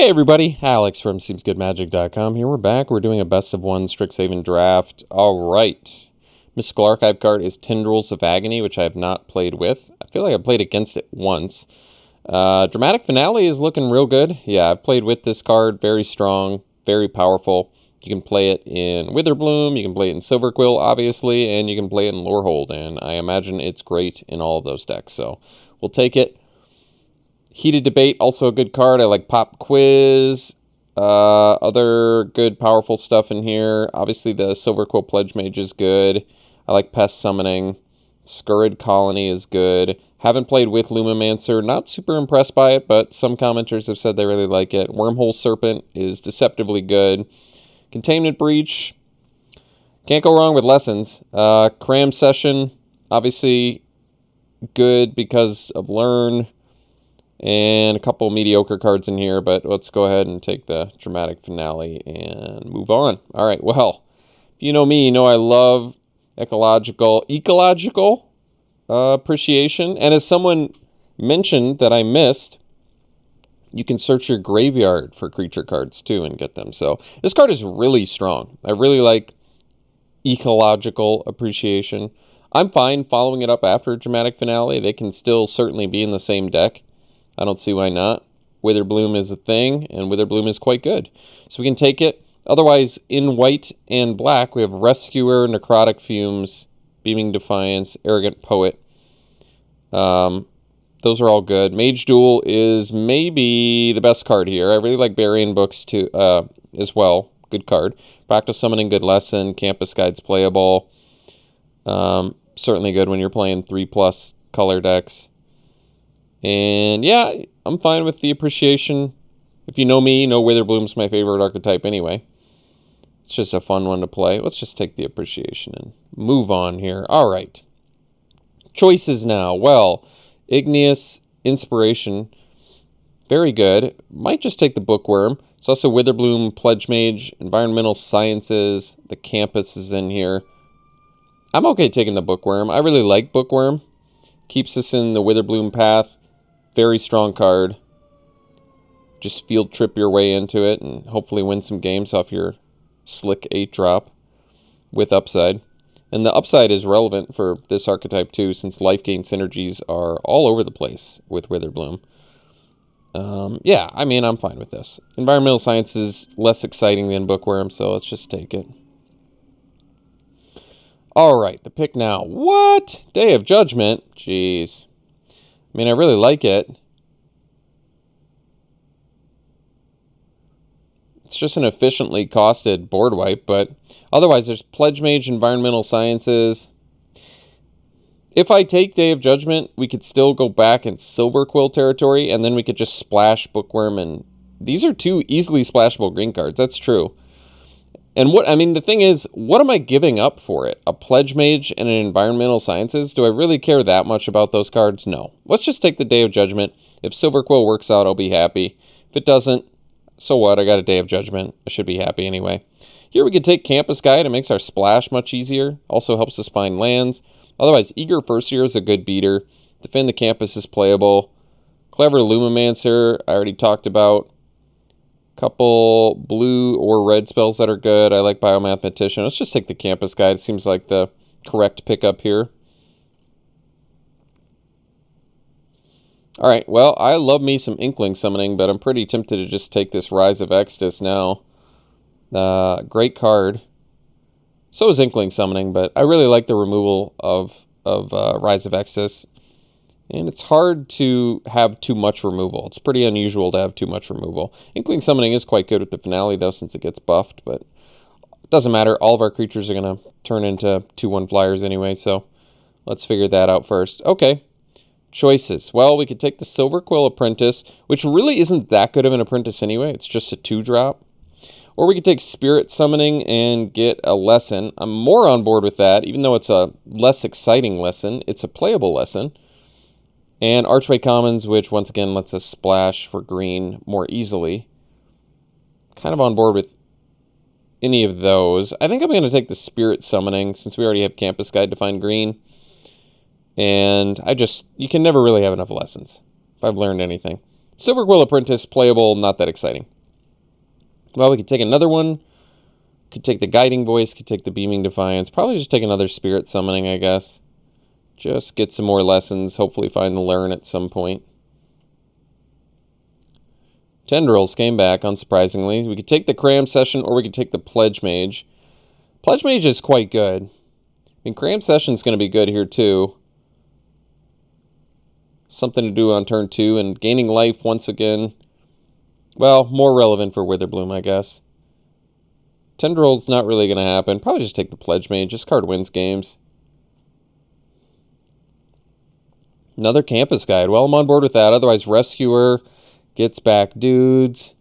Hey everybody, Alex from SeemsGoodMagic.com here. We're back. We're doing a best of one Strixhaven draft. Alright. Mystical Archive card is Tendrils of Agony, which I have not played with. I feel like I played against it once. Dramatic Finale is looking real good. Yeah, I've played with this card. Very strong, very powerful. You can play it in Witherbloom, you can play it in Silverquill, obviously, and you can play it in Lorehold, and I imagine it's great in all of those decks, so we'll take it. Heated Debate, also a good card. I like Pop Quiz. Other good, powerful stuff in here. Obviously, the Silverquill Pledge Mage is good. I like Pest Summoning. Scurrid Colony is good. Haven't played with Lumimancer. Not super impressed by it, but some commenters have said they really like it. Wormhole Serpent is deceptively good. Containment Breach. Can't go wrong with Lessons. Cram Session, obviously good because of Learn. And a couple mediocre cards in here, but let's go ahead and take the Dramatic Finale and move on. All right, well, if you know me, you know I love ecological appreciation. And as someone mentioned that I missed, you can search your graveyard for creature cards too and get them. So this card is really strong. I really like ecological appreciation. I'm fine following it up after Dramatic Finale. They can still certainly be in the same deck. I don't see why not. Witherbloom is a thing, and Witherbloom is quite good. So we can take it. Otherwise, in white and black, we have Rescuer, Necrotic Fumes, Beaming Defiance, Arrogant Poet. Those are all good. Mage Duel is maybe the best card here. I really like Burying Books too, as well. Good card. Practice Summoning, good lesson. Campus Guide's playable. Certainly good when you're playing 3+ color decks. And yeah, I'm fine with the appreciation. If you know me, you know Witherbloom's my favorite archetype anyway. It's just a fun one to play. Let's just take the appreciation and move on here. All right. Choices now. Well, Igneous Inspiration, very good. Might just take the Bookworm. It's also Witherbloom, Pledge Mage, Environmental Sciences. The Campus is in here. I'm okay taking the Bookworm. I really like Bookworm. Keeps us in the Witherbloom path. Very strong card. Just field trip your way into it and hopefully win some games off your slick 8-drop with upside. And the upside is relevant for this archetype too, since life gain synergies are all over the place with Witherbloom. Yeah, I mean, I'm fine with this. Environmental Science is less exciting than Bookworm, so let's just take it. All right, the pick now. What? Day of Judgment? Jeez. I mean, I really like it. It's just an efficiently costed board wipe, but otherwise there's Pledge Mage, Environmental Sciences. If I take Day of Judgment, we could still go back in Silverquill territory, and then we could just splash Bookworm, and these are two easily splashable green cards. That's true. And the thing is, what am I giving up for it? A Pledge Mage and an Environmental Sciences? Do I really care that much about those cards? No. Let's just take the Day of Judgment. If Silverquill works out, I'll be happy. If it doesn't, so what? I got a Day of Judgment. I should be happy anyway. Here we could take Campus Guide. It makes our splash much easier. Also helps us find lands. Otherwise, Eager Firseer is a good beater. Defend the Campus is playable. Clever Lumimancer, I already talked about. Couple blue or red spells that are good. I like Biomathematician. Let's just take the Campus Guide. It seems like the correct pickup here. All right, well, I love me some Inkling Summoning, but I'm pretty tempted to just take this Rise of Exodus now. Great card. So is Inkling Summoning, but I really like the removal of Rise of Exodus. And it's hard to have too much removal. It's pretty unusual to have too much removal. Inkling Summoning is quite good with the Finale, though, since it gets buffed. But it doesn't matter. All of our creatures are going to turn into 2/1 flyers anyway. So let's figure that out first. Okay. Choices. Well, we could take the Silverquill Apprentice, which really isn't that good of an apprentice anyway. It's just a 2-drop. Or we could take Spirit Summoning and get a lesson. I'm more on board with that, even though it's a less exciting lesson. It's a playable lesson. And Archway Commons, which once again lets us splash for green more easily. Kind of on board with any of those. I think I'm going to take the Spirit Summoning, since we already have Campus Guide to find green. And you can never really have enough lessons, if I've learned anything. Silverquill Apprentice, playable, not that exciting. Well, we could take another one. Could take the Guiding Voice, could take the Beaming Defiance. Probably just take another Spirit Summoning, I guess. Just get some more lessons. Hopefully find the Learn at some point. Tendrils came back, unsurprisingly. We could take the Cram Session, or we could take the Pledge Mage. Pledge Mage is quite good. I mean, Cram Session's going to be good here, too. Something to do on turn 2, and gaining life once again. Well, more relevant for Witherbloom, I guess. Tendril's not really going to happen. Probably just take the Pledge Mage. This card wins games. Another Campus Guide. Well, I'm on board with that. Otherwise, Rescuer gets back dudes.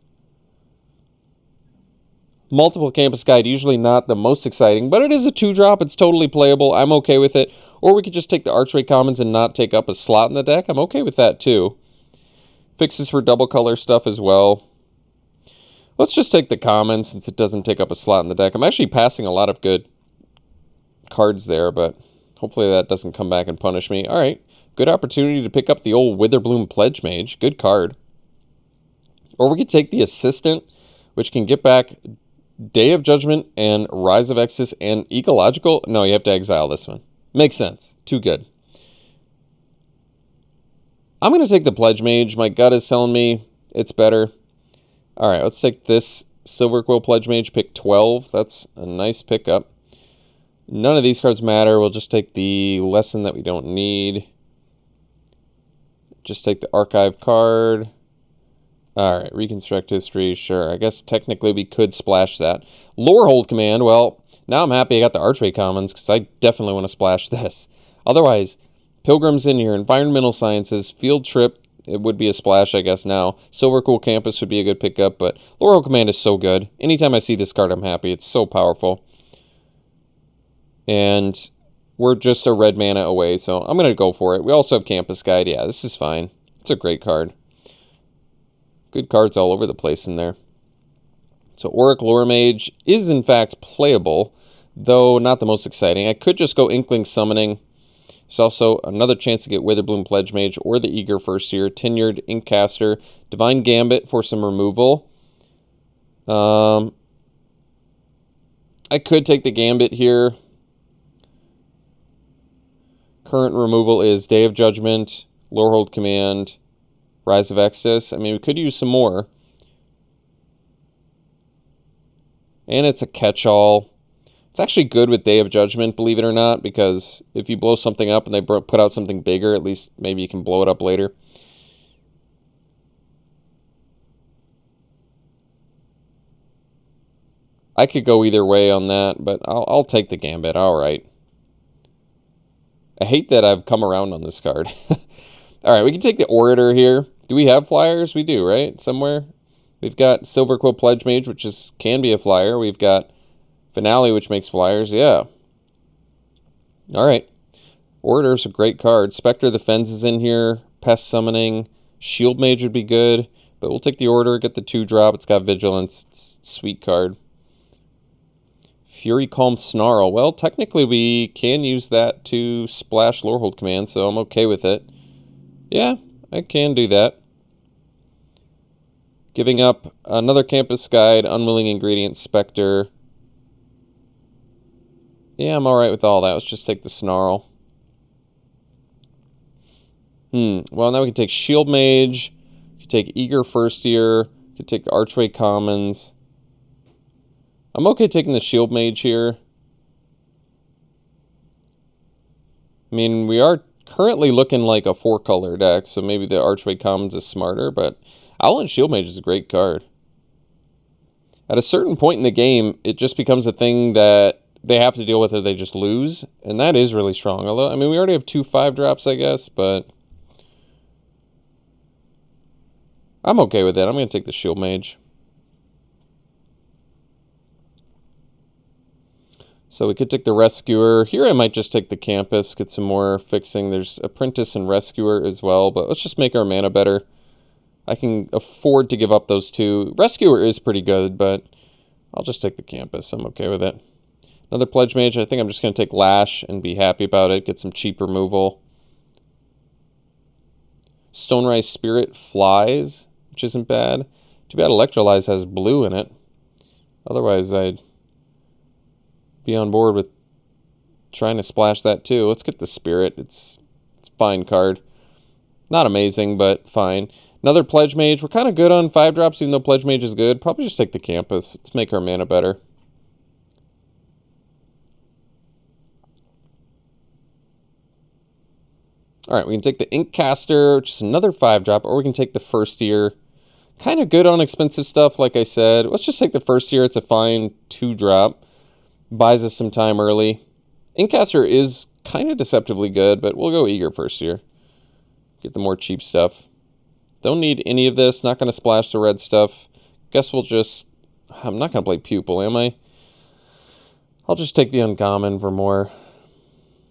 Multiple Campus Guide, usually not the most exciting, but it is a 2-drop. It's totally playable. I'm okay with it. Or we could just take the Archway Commons and not take up a slot in the deck. I'm okay with that, too. Fixes for double color stuff as well. Let's just take the Commons since it doesn't take up a slot in the deck. I'm actually passing a lot of good cards there, but hopefully that doesn't come back and punish me. All right, good opportunity to pick up the old Witherbloom Pledge Mage. Good card. Or we could take the Assistant, which can get back Day of Judgment and Rise of Exodus and Ecological. No, you have to exile this one. Makes sense. Too good. I'm going to take the Pledge Mage. My gut is telling me it's better. All right, let's take this Silver Quill Pledge Mage, pick 12. That's a nice pickup. None of these cards matter. We'll just take the Lesson that we don't need. Just take the Archive card. All right, Reconstruct History, sure. I guess technically we could splash that. Lorehold Command, well, now I'm happy I got the Archway Commons because I definitely want to splash this. Otherwise, Pilgrims in here, Environmental Sciences, Field Trip, it would be a splash, I guess, now. Silver Cool Campus would be a good pickup, but Lorehold Command is so good. Anytime I see this card, I'm happy. It's so powerful. And we're just a red mana away, so I'm going to go for it. We also have Campus Guide. Yeah, this is fine. It's a great card. Good cards all over the place in there. So Auric Lore Mage is, in fact, playable, though not the most exciting. I could just go Inkling Summoning. There's also another chance to get Witherbloom Pledge Mage or the Eager First Year, Tenured Inkcaster, Divine Gambit for some removal. I could take the Gambit here. Current removal is Day of Judgment, Lorehold Command, Rise of Exodus. I mean, we could use some more. And it's a catch-all. It's actually good with Day of Judgment, believe it or not, because if you blow something up and they put out something bigger, at least maybe you can blow it up later. I could go either way on that, but I'll take the Gambit. All right. I hate that I've come around on this card. All right, we can take the Orator here. Do we have flyers? We do, right? Somewhere. We've got Silver Quill Pledge Mage, which can be a flyer. We've got Finale, which makes flyers. Yeah. All right. Orator's a great card. Spectre of the Fens is in here. Pest Summoning. Shield Mage would be good. But we'll take the Orator, get the 2-drop. It's got Vigilance. It's a sweet card. Fury Calm Snarl. Well, technically we can use that to splash Lorehold Command, so I'm okay with it. Yeah, I can do that. Giving up another Campus Guide, Unwilling Ingredient, Spectre. Yeah, I'm alright with all that. Let's just take the Snarl. Well, now we can take Shield Mage. We can take Eager First Year. We can take the Archway Commons. I'm okay taking the Shield Mage here. I mean, we are currently looking like a 4-color deck, so maybe the Archway Commons is smarter, but Owl and Shield Mage is a great card. At a certain point in the game, it just becomes a thing that they have to deal with or they just lose, and that is really strong. Although, I mean, we already have 2 5-drops, I guess, but I'm okay with that. I'm going to take the Shield Mage. So we could take the Rescuer. Here I might just take the Campus, get some more fixing. There's Apprentice and Rescuer as well, but let's just make our mana better. I can afford to give up those 2. Rescuer is pretty good, but I'll just take the Campus. I'm okay with it. Another Pledge Mage. I think I'm just going to take Lash and be happy about it. Get some cheap removal. Stonerise Spirit flies, which isn't bad. Too bad Electrolyze has blue in it. Otherwise, I'd be on board with trying to splash that too. Let's get the Spirit. It's a fine card. Not amazing, but fine. Another Pledge Mage. We're kind of good on 5-drops, even though Pledge Mage is good. Probably just take the Campus. Let's make our mana better. Alright, we can take the Inkcaster, which is another 5-drop, or we can take the First Year. Kind of good on expensive stuff, like I said. Let's just take the First Year. It's a fine 2-drop. Buys us some time early. Inkcaster is kind of deceptively good, but we'll go Eager First Year. Get the more cheap stuff. Don't need any of this. Not going to splash the red stuff. Guess we'll just... I'm not going to play Pupil, am I? I'll just take the uncommon for more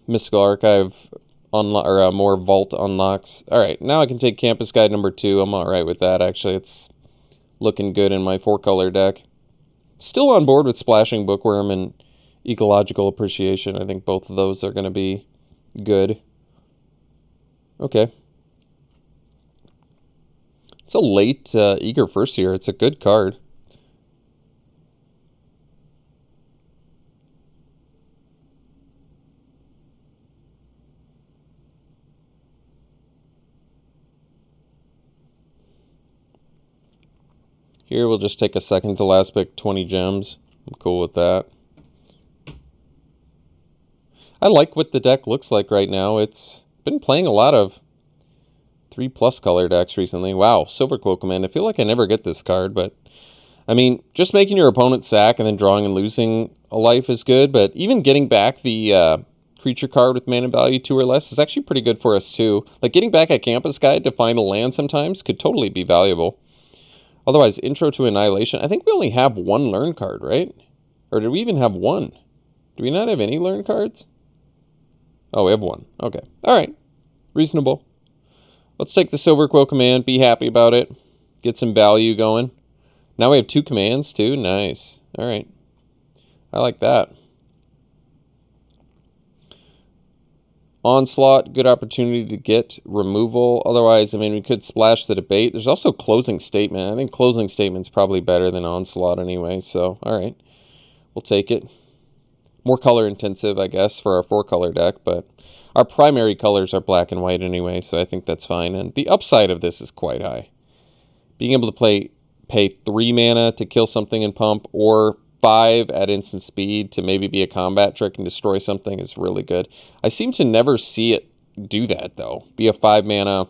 Mystical Archive or more Vault unlocks. Alright, now I can take Campus Guide number 2. I'm alright with that, actually. It's looking good in my 4-color deck. Still on board with splashing Bookworm and Ecological Appreciation. I think both of those are going to be good. Okay. It's a late Eager First Year. It's a good card. Here we'll just take a second to last pick 20 gems. I'm cool with that. I like what the deck looks like right now. It's been playing a lot of 3+ color decks recently. Wow, Silverquill Command. I feel like I never get this card, but I mean, just making your opponent sack and then drawing and losing a life is good, but even getting back the creature card with mana value 2 or less is actually pretty good for us too. Like getting back a Campus Guide to find a land sometimes could totally be valuable. Otherwise, Intro to Annihilation. I think we only have 1 learn card, right? Or did we even have 1? Do we not have any learn cards? Oh, we have 1. Okay. Alright. Reasonable. Let's take the Silverquill Command, be happy about it, get some value going. Now we have 2 commands too, nice. Alright, I like that. Onslaught, good opportunity to get removal. Otherwise, I mean, we could splash the Debate. There's also Closing Statement. I think Closing Statement's probably better than Onslaught anyway, so alright. We'll take it. More color intensive, I guess, for our 4-color deck, but our primary colors are black and white anyway, so I think that's fine. And the upside of this is quite high. Being able to pay 3 mana to kill something and pump, or 5 at instant speed to maybe be a combat trick and destroy something is really good. I seem to never see it do that, though. Be a 5 mana,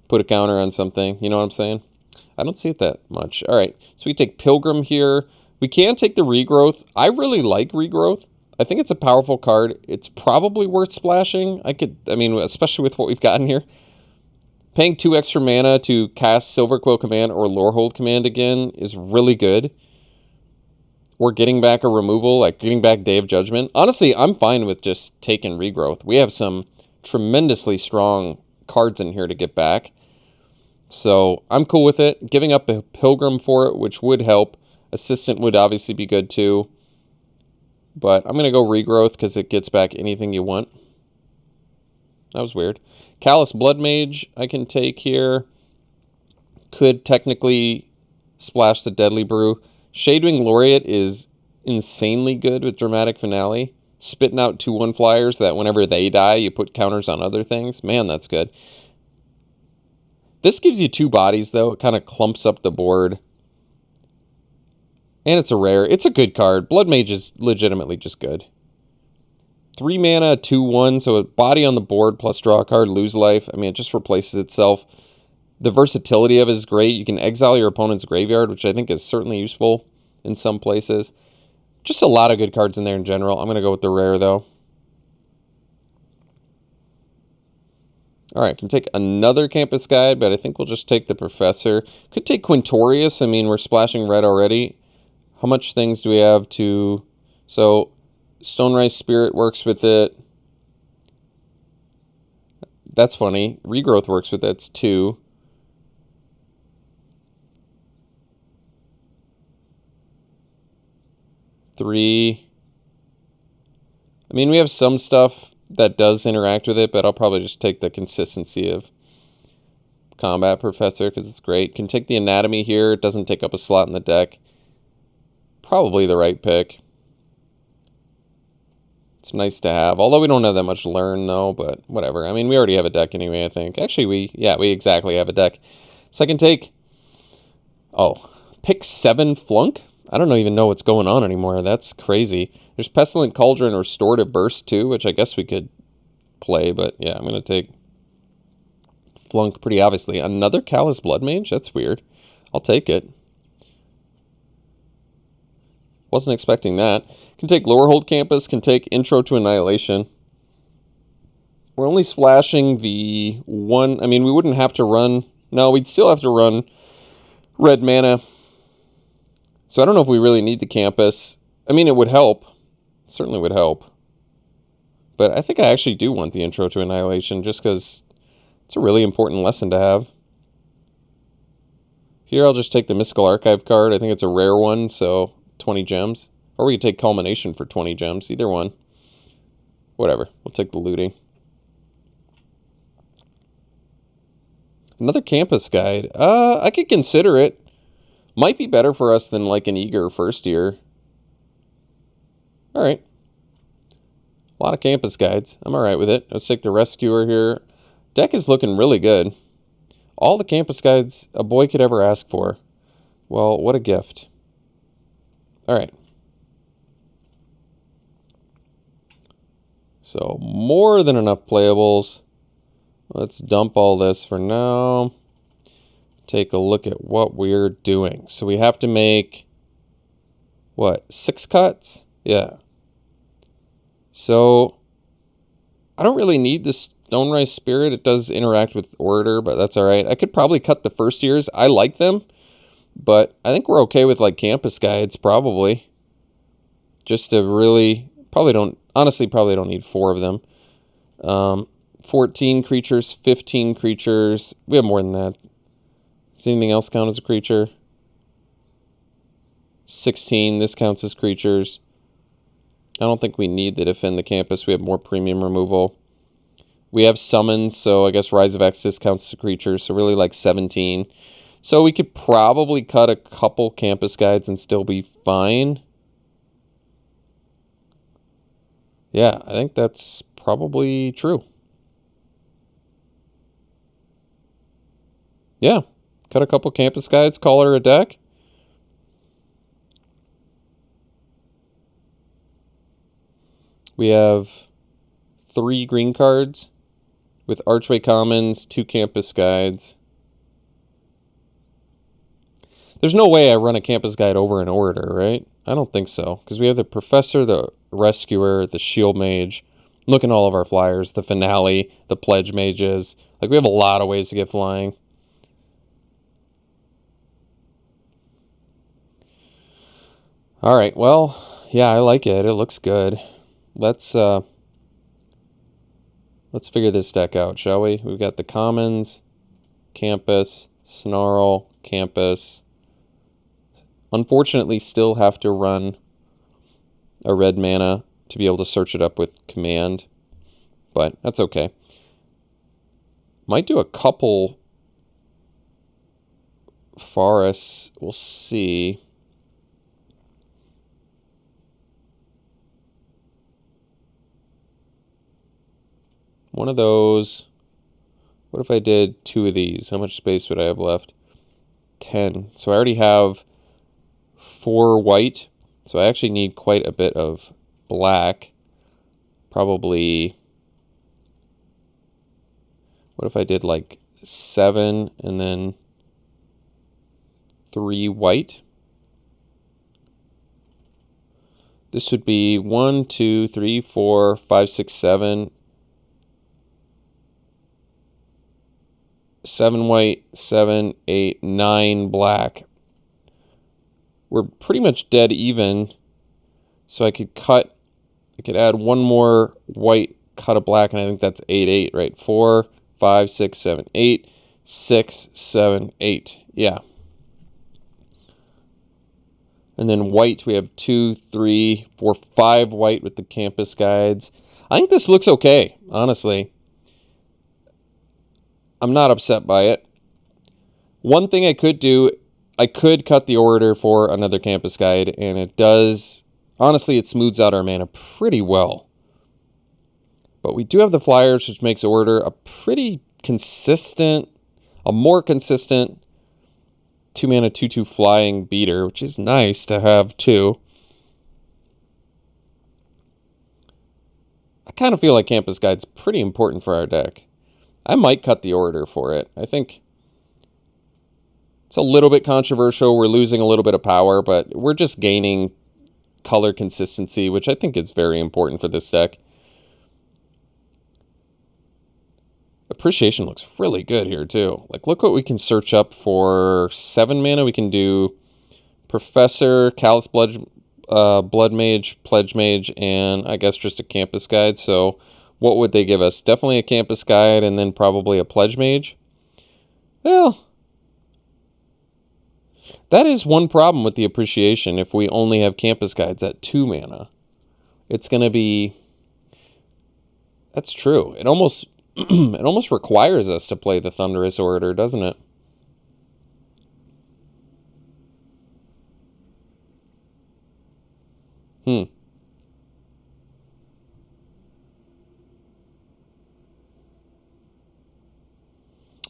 put a counter on something. You know what I'm saying? I don't see it that much. All right, so we take Pilgrim here. We can take the Regrowth. I really like Regrowth. I think it's a powerful card. It's probably worth splashing. I mean, especially with what we've gotten here. Paying 2 extra mana to cast Silverquill Command or Lorehold Command again is really good. Or getting back a removal, like getting back Day of Judgment. Honestly, I'm fine with just taking Regrowth. We have some tremendously strong cards in here to get back. So I'm cool with it. Giving up a Pilgrim for it, which would help. Assistant would obviously be good too. But I'm going to go Regrowth because it gets back anything you want. That was weird. Callous Blood Mage I can take here. Could technically splash the Deadly Brew. Shadewing Laureate is insanely good with Dramatic Finale. Spitting out 2/1 flyers that whenever they die, you put counters on other things. Man, that's good. This gives you 2 bodies, though. It kind of clumps up the board. And it's a rare. It's a good card. Blood Mage is legitimately just good. 3 mana, 2/1, so a body on the board plus draw a card, lose life. I mean, it just replaces itself. The versatility of it is great. You can exile your opponent's graveyard, which I think is certainly useful in some places. Just a lot of good cards in there in general. I'm going to go with the rare, though. Alright, can take another Campus Guide, but I think we'll just take the Professor. Could take Quintorius. I mean, we're splashing red already. How much things do we have to... So, Stonerice Spirit works with it. That's funny. Regrowth works with it. It's 2. Three. I mean, we have some stuff that does interact with it, but I'll probably just take the consistency of Combat Professor because it's great. Can take the Anatomy here. It doesn't take up a slot in the deck. probably the right pick. It's nice to have, although we don't have that much learn though, but whatever. I mean, we already have a deck anyway, I think. Actually, we exactly have a deck. So I can take, pick 7 Flunk? I don't even know what's going on anymore. That's crazy. There's Pestilent Cauldron, Restorative Burst too, which I guess we could play, but yeah, I'm going to take Flunk pretty obviously. Another Callous Blood Mage? That's weird. I'll take it. Wasn't expecting that. Can take Lowerhold Campus, can take Intro to Annihilation. We're only splashing the one. I mean, we wouldn't have to run. No, we'd still have to run red mana. So I don't know if we really need the Campus. I mean, it would help. It certainly would help. But I think I actually do want the Intro to Annihilation just because it's a really important lesson to have. Here I'll just take the Mystical Archive card. I think it's a rare one, so 20 gems. Or we could take Culmination for 20 gems. Either one. Whatever. We'll take the looting. Another Campus Guide. I could consider it. Might be better for us than like an Eager first year. Alright. A lot of Campus Guides. I'm alright with it. Let's take the Rescuer here. Deck is looking really good. All the Campus Guides a boy could ever ask for. Well, what a gift. Alright. So, more than enough playables. Let's dump all this for now. Take a look at what we're doing. So we have to make, what, 6 cuts? Yeah. So, I don't really need the Stonerise Spirit. It does interact with Orator, but that's alright. I could probably cut the first years. I like them, but I think we're okay with, like, Campus Guides, probably. Just to really, probably don't need 4 of them. 14 creatures, 15 creatures. We have more than that. Does anything else count as a creature? 16. This counts as creatures. I don't think we need to defend the campus. We have more premium removal. We have summons, so I guess Rise of Exodus counts as a creature, so really like 17. So we could probably cut a couple Campus Guides and still be fine. Yeah, I think that's probably true. Yeah, cut a couple Campus Guides, call her a deck. We have 3 green cards with Archway Commons, 2 Campus Guides. There's no way I run a Campus Guide over an Orator, right? I don't think so, because we have the Professor, the Rescuer, the Shield Mage. Look at all of our flyers, the Finale, the Pledge Mages. Like, we have a lot of ways to get flying. Alright, well, yeah, I like it. It looks good. Let's figure this deck out, shall we? We've got the Commons, Campus, Snarl, Campus. Unfortunately, still have to run a red mana to be able to search it up with Command, but that's okay. Might do a couple forests. We'll see. One of those. What if I did 2 of these? How much space would I have left? 10. So I already have 4 white. So I actually need quite a bit of black. Probably. What if I did like 7 and then 3 white? This would be 1, 2, 3, 4, 5, 6, 7. 7 white, 7, 8, 9 black. We're pretty much dead even. So I could add 1 more white, cut a black, and I think that's 8, 8, right? 4, 5, 6, 7, 8, 6, 7, 8. Yeah. And then white, we have 2, 3, 4, 5 white with the Campus Guides. I think this looks okay, honestly. I'm not upset by it. One thing I could do, I could cut the Orator for another Campus Guide, and it does... Honestly, it smooths out our mana pretty well. But we do have the Flyers, which makes Orator a pretty consistent, a more consistent 2-mana 2/2 flying beater, which is nice to have too. I kind of feel like Campus Guide's pretty important for our deck. I might cut the Orator for it. I think it's a little bit controversial. We're losing a little bit of power, but we're just gaining color consistency, which I think is very important for this deck. Appreciation looks really good here too. Like, look what we can search up for 7 mana. We can do Professor, Callous Blood Mage, Pledge Mage, and I guess just a Campus Guide. So what would they give us? Definitely a Campus Guide and then probably a Pledge Mage. Well, that is one problem with the Appreciation. If we only have Campus Guides at 2 mana, it's going to be... That's true. It almost it almost requires us to play the Thunderous Orator, doesn't it?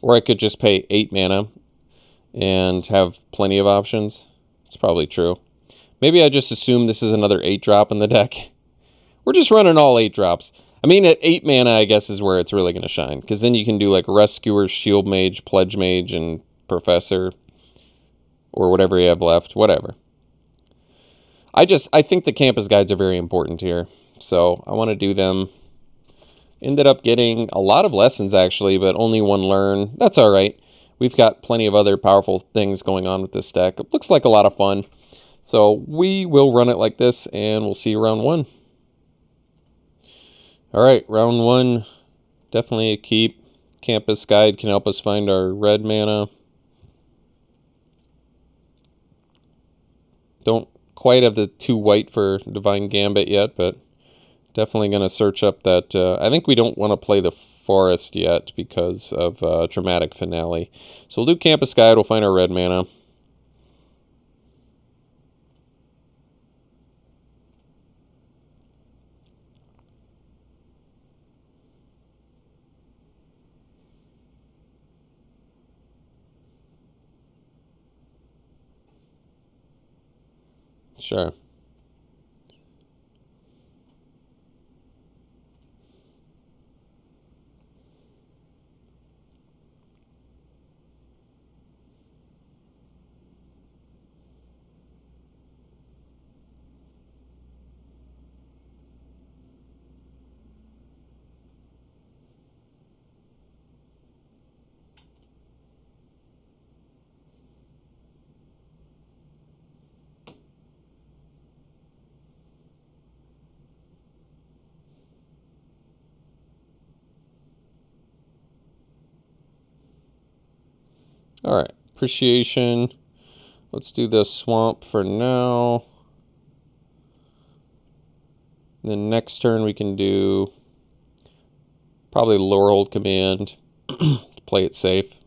Or I could just pay 8 mana and have plenty of options. It's probably true. Maybe I just assume this is another 8-drop in the deck. We're just running all 8 drops. I mean, at 8 mana, I guess, is where it's really going to shine. Because then you can do, like, Rescuer, Shield Mage, Pledge Mage, and Professor. Or whatever you have left. Whatever. I think the Campus Guides are very important here. So, I want to do them. Ended up getting a lot of lessons, actually, but only 1 learn. That's alright. We've got plenty of other powerful things going on with this deck. It looks like a lot of fun. So, we will run it like this, and we'll see you round 1. Alright, round 1, definitely a keep. Campus Guide can help us find our red mana. Don't quite have the 2 white for Divine Gambit yet, but definitely going to search up that. I think we don't want to play the Forest yet because of Dramatic Finale. So we'll do Campus Guide, we'll find our red mana. Sure. Alright, Appreciation. Let's do the Swamp for now. Then next turn we can do probably Lorehold Command to play it safe.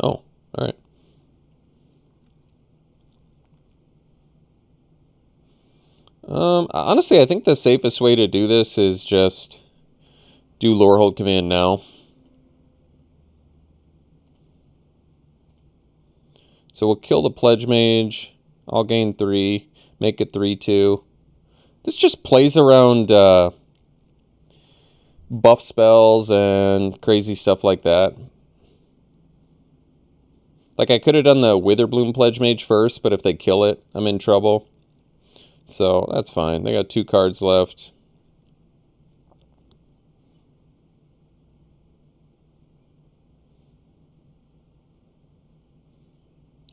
Oh, alright. Honestly, I think the safest way to do this is just do Lorehold Command now. So we'll kill the Pledge Mage. I'll gain 3. Make it 3/2. This just plays around buff spells and crazy stuff like that. Like, I could have done the Witherbloom Pledge Mage first, but if they kill it, I'm in trouble. So, that's fine. They got 2 cards left.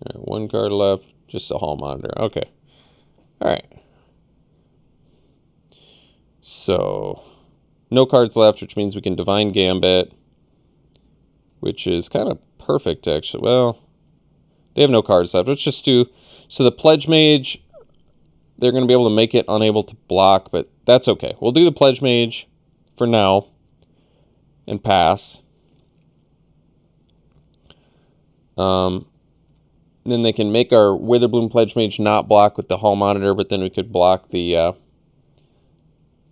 Alright, 1 card left. Just a Hall Monitor. Okay. Alright. So, no cards left, which means we can Divine Gambit, which is kind of perfect, actually. Well, they have no cards left. Let's just do... So the Pledge Mage, they're going to be able to make it unable to block, but that's okay. We'll do the Pledge Mage for now and pass. Then they can make our Witherbloom Pledge Mage not block with the Hall Monitor, but then we could block the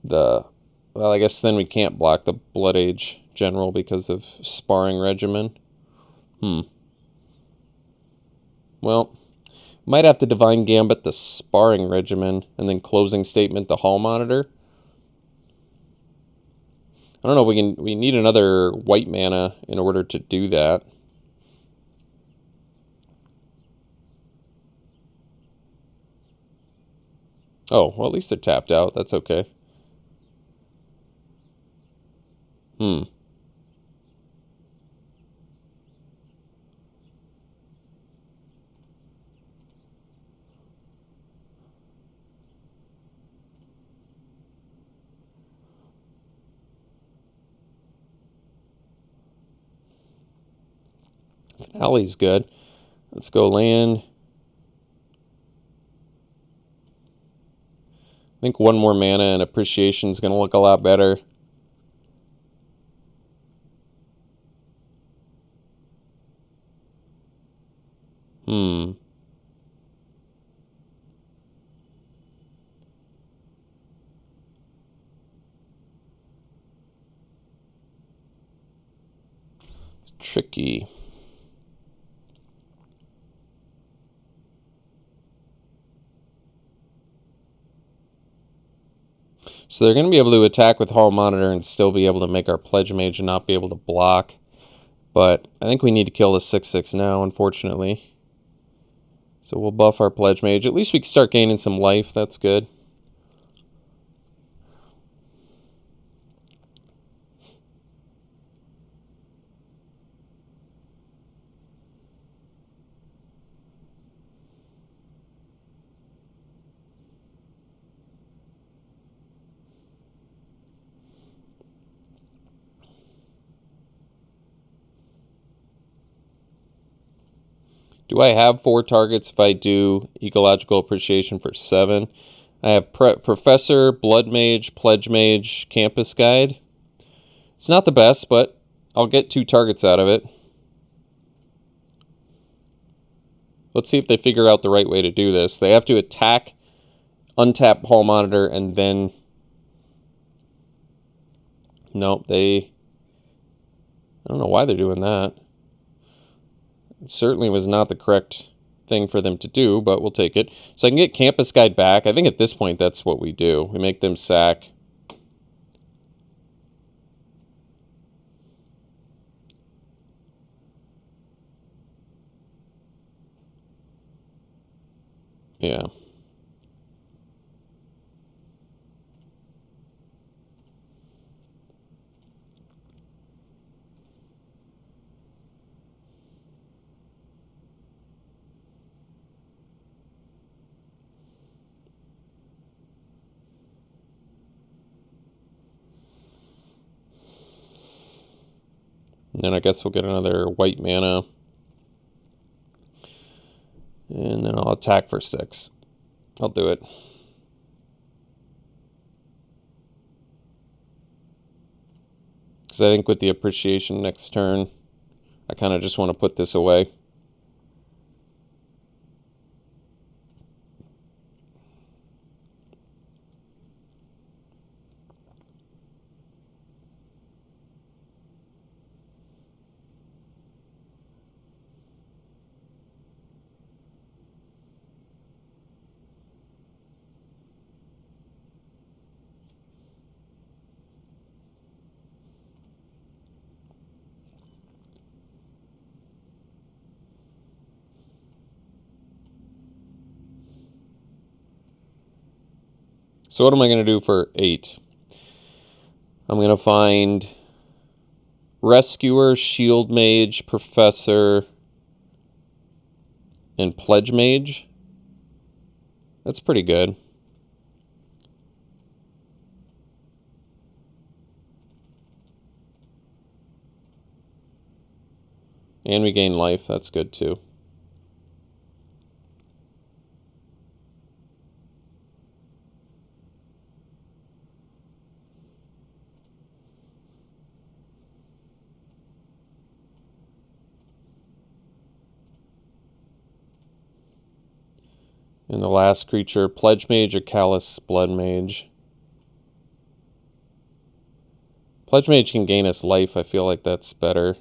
well, I guess then we can't block the Blood Age General because of Sparring Regimen. Well, might have to Divine Gambit the Sparring Regimen and then Closing Statement the Hall Monitor. I don't know if we need another white mana in order to do that. Oh, well, at least they're tapped out. That's okay. Finale's good. Let's go land. I think one more mana and Appreciation is going to look a lot better. It's tricky. So they're going to be able to attack with Hall Monitor and still be able to make our Pledge Mage and not be able to block. But I think we need to kill the 6/6 now, unfortunately. So we'll buff our Pledge Mage. At least we can start gaining some life. That's good. Do I have 4 targets if I do Ecological Appreciation for 7? I have Professor, Blood Mage, Pledge Mage, Campus Guide. It's not the best, but I'll get 2 targets out of it. Let's see if they figure out the right way to do this. They have to attack, untap Hall Monitor, and then... Nope, I don't know why they're doing that. It certainly was not the correct thing for them to do, but we'll take it. So I can get Campus Guide back. I think at this point that's what we do. We make them sack. Yeah. And then I guess we'll get another white mana. And then I'll attack for 6. I'll do it. Because I think with the Appreciation next turn, I kind of just want to put this away. So what am I going to do for 8? I'm going to find Rescuer, Shield Mage, Professor, and Pledge Mage. That's pretty good. And we gain life. That's good too. And the last creature, Pledge Mage or Callous Blood Mage. Pledge Mage can gain us life. I feel like that's better.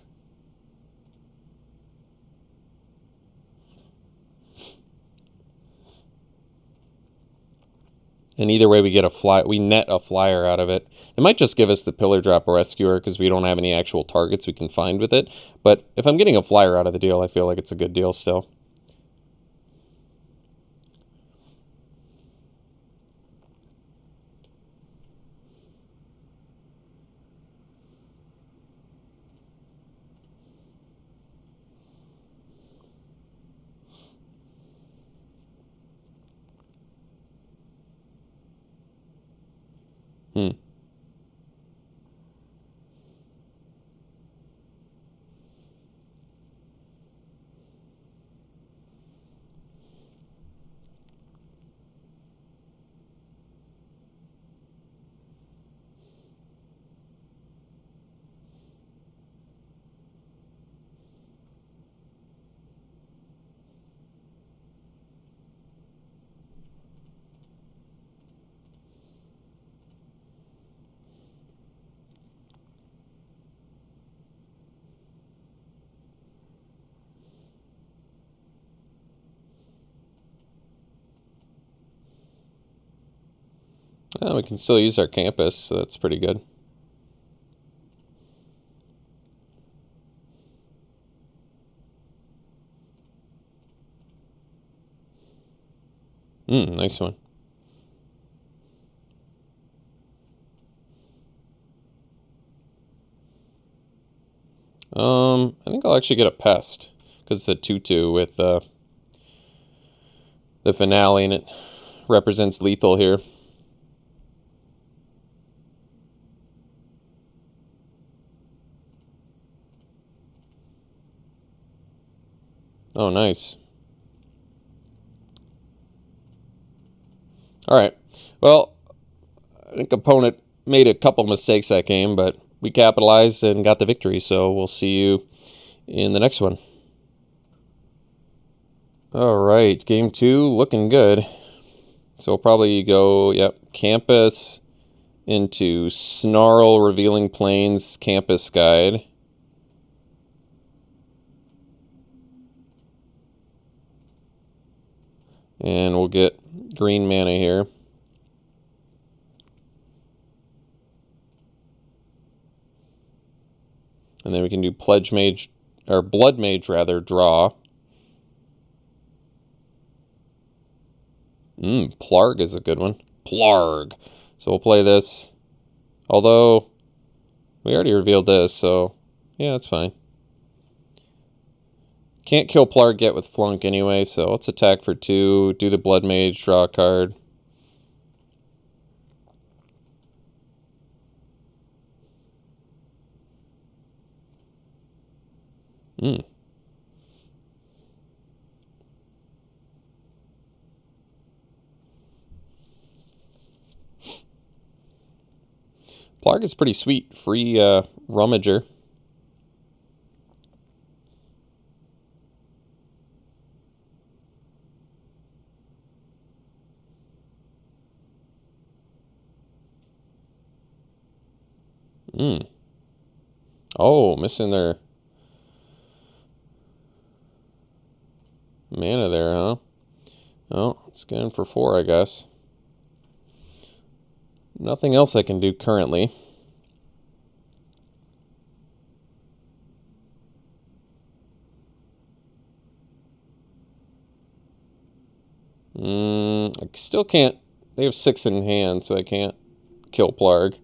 And either way, we get we net a flyer out of it. It might just give us the Pillar Drop Rescuer because we don't have any actual targets we can find with it. But if I'm getting a flyer out of the deal, I feel like it's a good deal still. Hmm. Oh, we can still use our campus, so that's pretty good. Nice one. I think I'll actually get a Pest because it's a 2/2 with the finale, and it represents lethal here. Oh, nice. All right. Well, I think opponent made a couple mistakes that game, but we capitalized and got the victory. So we'll see you in the next one. All right, game 2 looking good. So we'll probably go, Campus into Snarl, Revealing Plains, Campus Guide. And we'll get green mana here. And then we can do Pledge Mage, or Blood Mage rather, draw. Plarg is a good one. Plarg. So we'll play this. Although, we already revealed this, so yeah, that's fine. Can't kill Plarg yet with Flunk anyway, so let's attack for 2, do the Blood Mage, draw a card. Plarg is pretty sweet. Free Rummager. Oh, missing their mana there, huh? Oh, it's going for 4, I guess. Nothing else I can do currently. I still can't. They have 6 in hand, so I can't kill Plarg.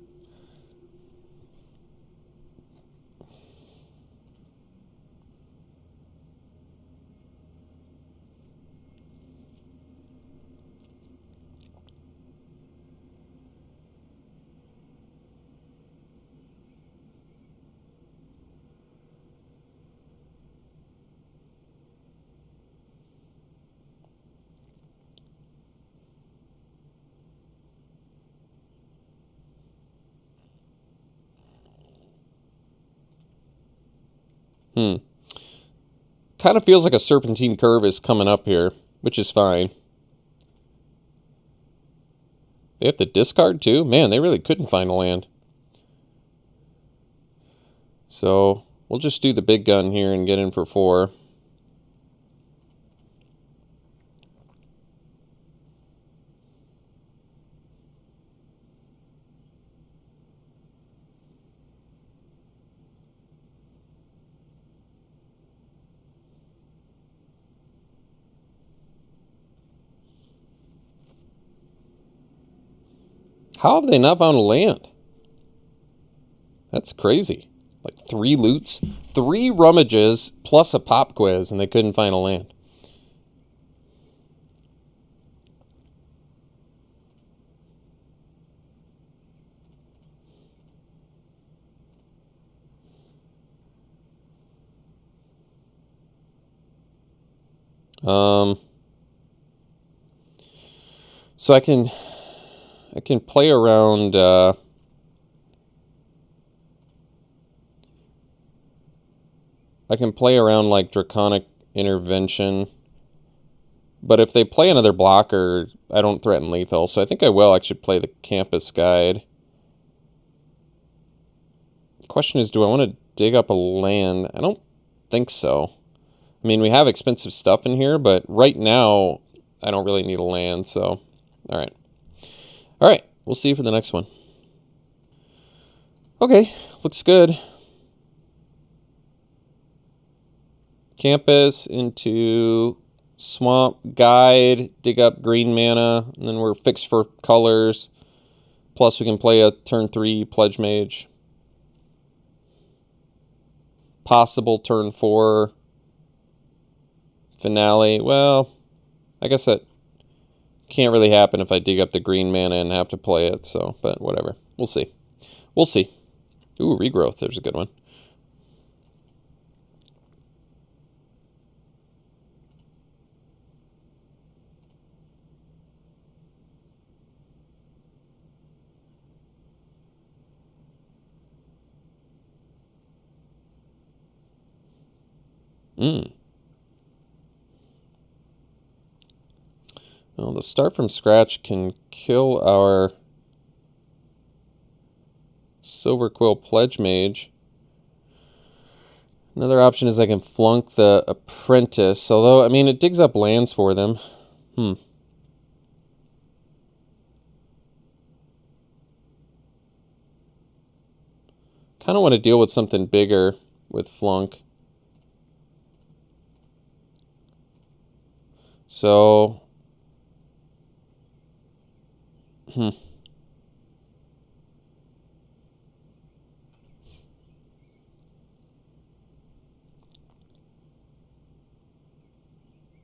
Hmm. Kind of feels like a serpentine curve is coming up here, which is fine. They have to discard too? Man, they really couldn't find a land. So we'll just do the big gun here and get in for 4. How have they not found a land? That's crazy. Like 3 loots, 3 rummages, plus a pop quiz, and they couldn't find a land. So I can play around. I can play around like Draconic Intervention, but if they play another blocker, I don't threaten lethal. So I think I will actually play the Campus Guide. The question is, do I want to dig up a land? I don't think so. I mean, we have expensive stuff in here, but right now I don't really need a land. So, all right. All right, we'll see you for the next one. Okay, looks good. Campus into Swamp, Guide, dig up green mana, and then we're fixed for colors. Plus we can play a turn 3 Pledge Mage. Possible turn 4 Finale. Well, I guess that can't really happen if I dig up the green mana and have to play it, so, but whatever. We'll see. We'll see. Ooh, Regrowth, there's a good one. Well, the start from scratch can kill our Silver Quill Pledge Mage. Another option is I can flunk the Apprentice, although, I mean, it digs up lands for them. Kind of want to deal with something bigger with flunk. So, all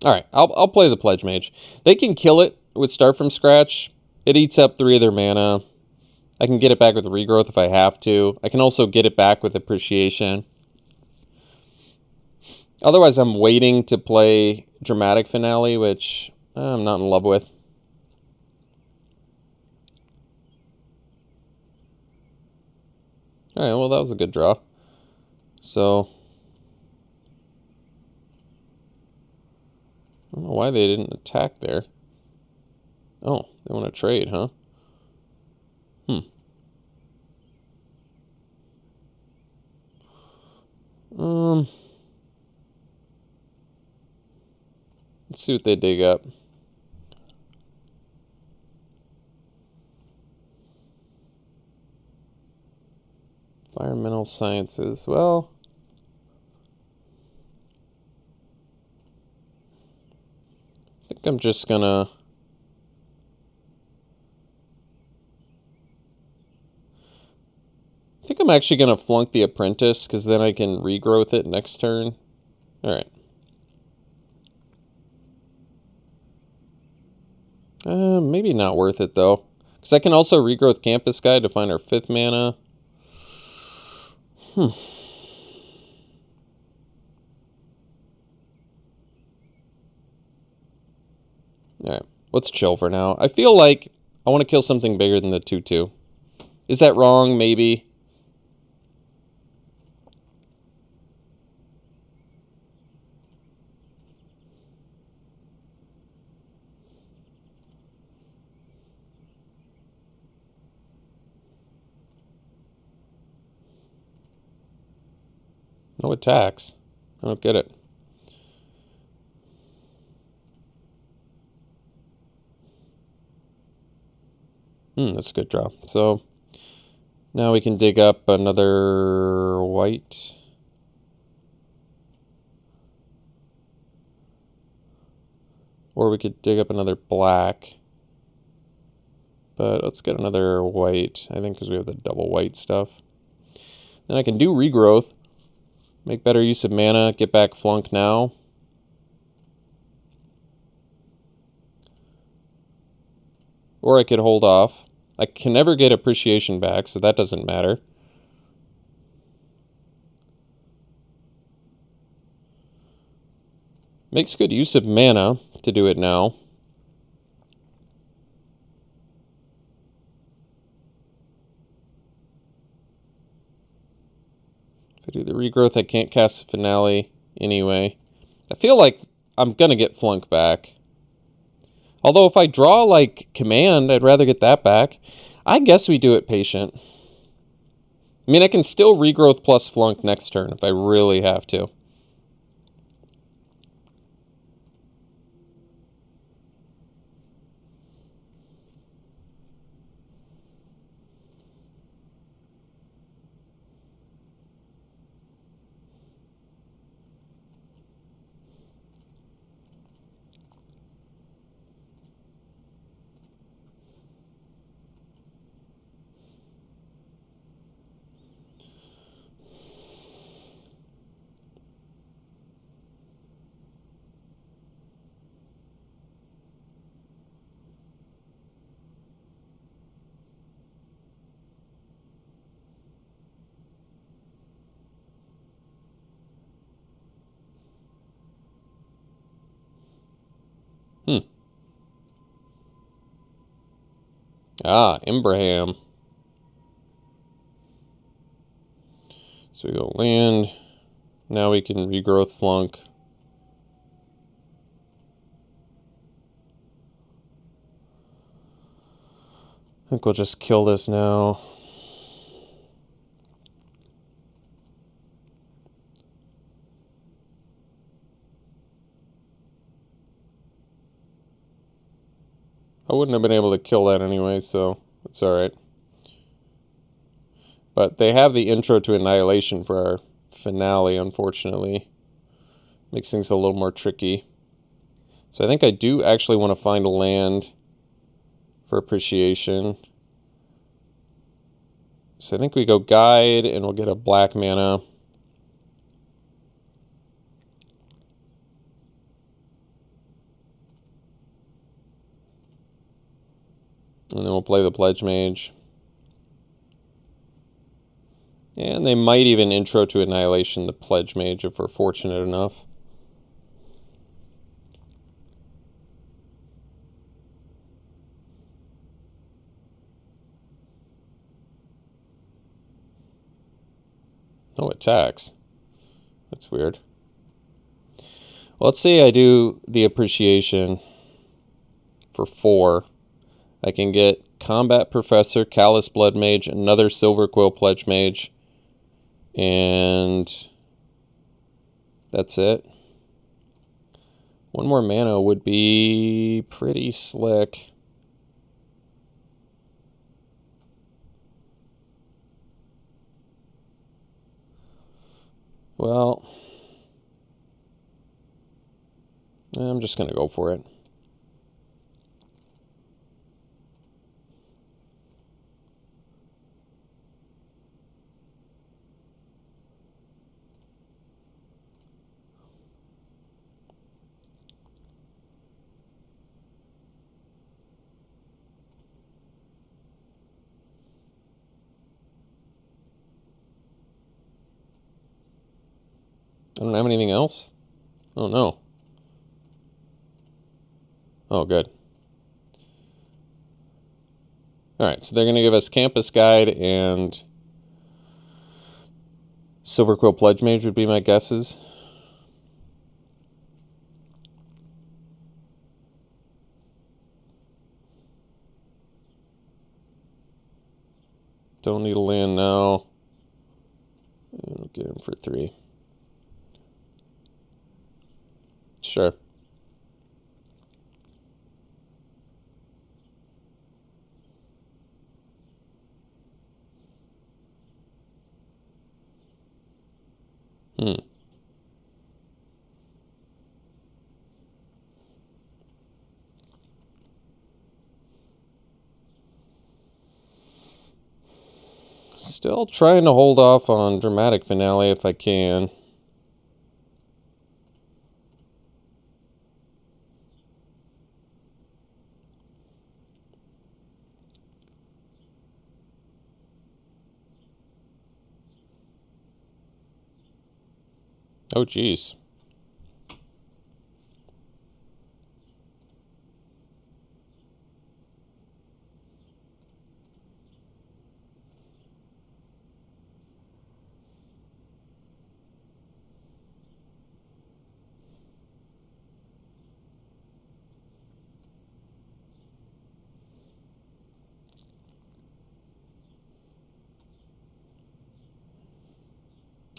right, I'll play the Pledge Mage. They can kill it with Start from Scratch. It eats up 3 of their mana. I can get it back with Regrowth if I have to. I can also get it back with Appreciation. Otherwise, I'm waiting to play Dramatic Finale, which I'm not in love with. All right, well, that was a good draw. So, I don't know why they didn't attack there. Oh, they want to trade, huh? Let's see what they dig up. Environmental Sciences. Well, I think I'm just gonna... I think I'm actually gonna flunk the Apprentice, because then I can regrowth it next turn. Alright. Maybe not worth it, though. Because I can also regrowth Campus Guide to find our 5th mana. Alright, let's chill for now. I feel like I want to kill something bigger than the 2/2. Is that wrong? Maybe. No attacks. I don't get it. That's a good draw. So now we can dig up another white. Or we could dig up another black. But let's get another white, I think, because we have the double white stuff. Then I can do regrowth. Make better use of mana. Get back flunk now. Or I could hold off. I can never get appreciation back, so that doesn't matter. Makes good use of mana to do it now. If I do the regrowth, I can't cast the finale anyway. I feel like I'm going to get flunk back. Although if I draw like command, I'd rather get that back. I guess we do it patient. I mean, I can still regrowth plus flunk next turn if I really have to. Imbraham. So we go land. Now we can regrowth flunk. I think we'll just kill this now. I wouldn't have been able to kill that anyway, so it's alright. But they have the intro to Annihilation for our finale, unfortunately. Makes things a little more tricky. So I think I do actually want to find a land for appreciation. So I think we go Guide, and we'll get a black mana. And then we'll play the Pledge Mage. And they might even intro to Annihilation the Pledge Mage if we're fortunate enough. No attacks. That's weird. Well, let's say I do the appreciation for 4. I can get Combat Professor, Callous Blood Mage, another Silver Quill Pledge Mage, and that's it. One more mana would be pretty slick. Well, I'm just going to go for it. I don't have anything else? Oh, no. Oh, good. Alright, so they're going to give us Campus Guide and Silver Quill Pledge Mage would be my guesses. Don't need a land now. And we'll get him for 3. Sure. Hmm. Still trying to hold off on Dramatic Finale if I can. Oh, geez.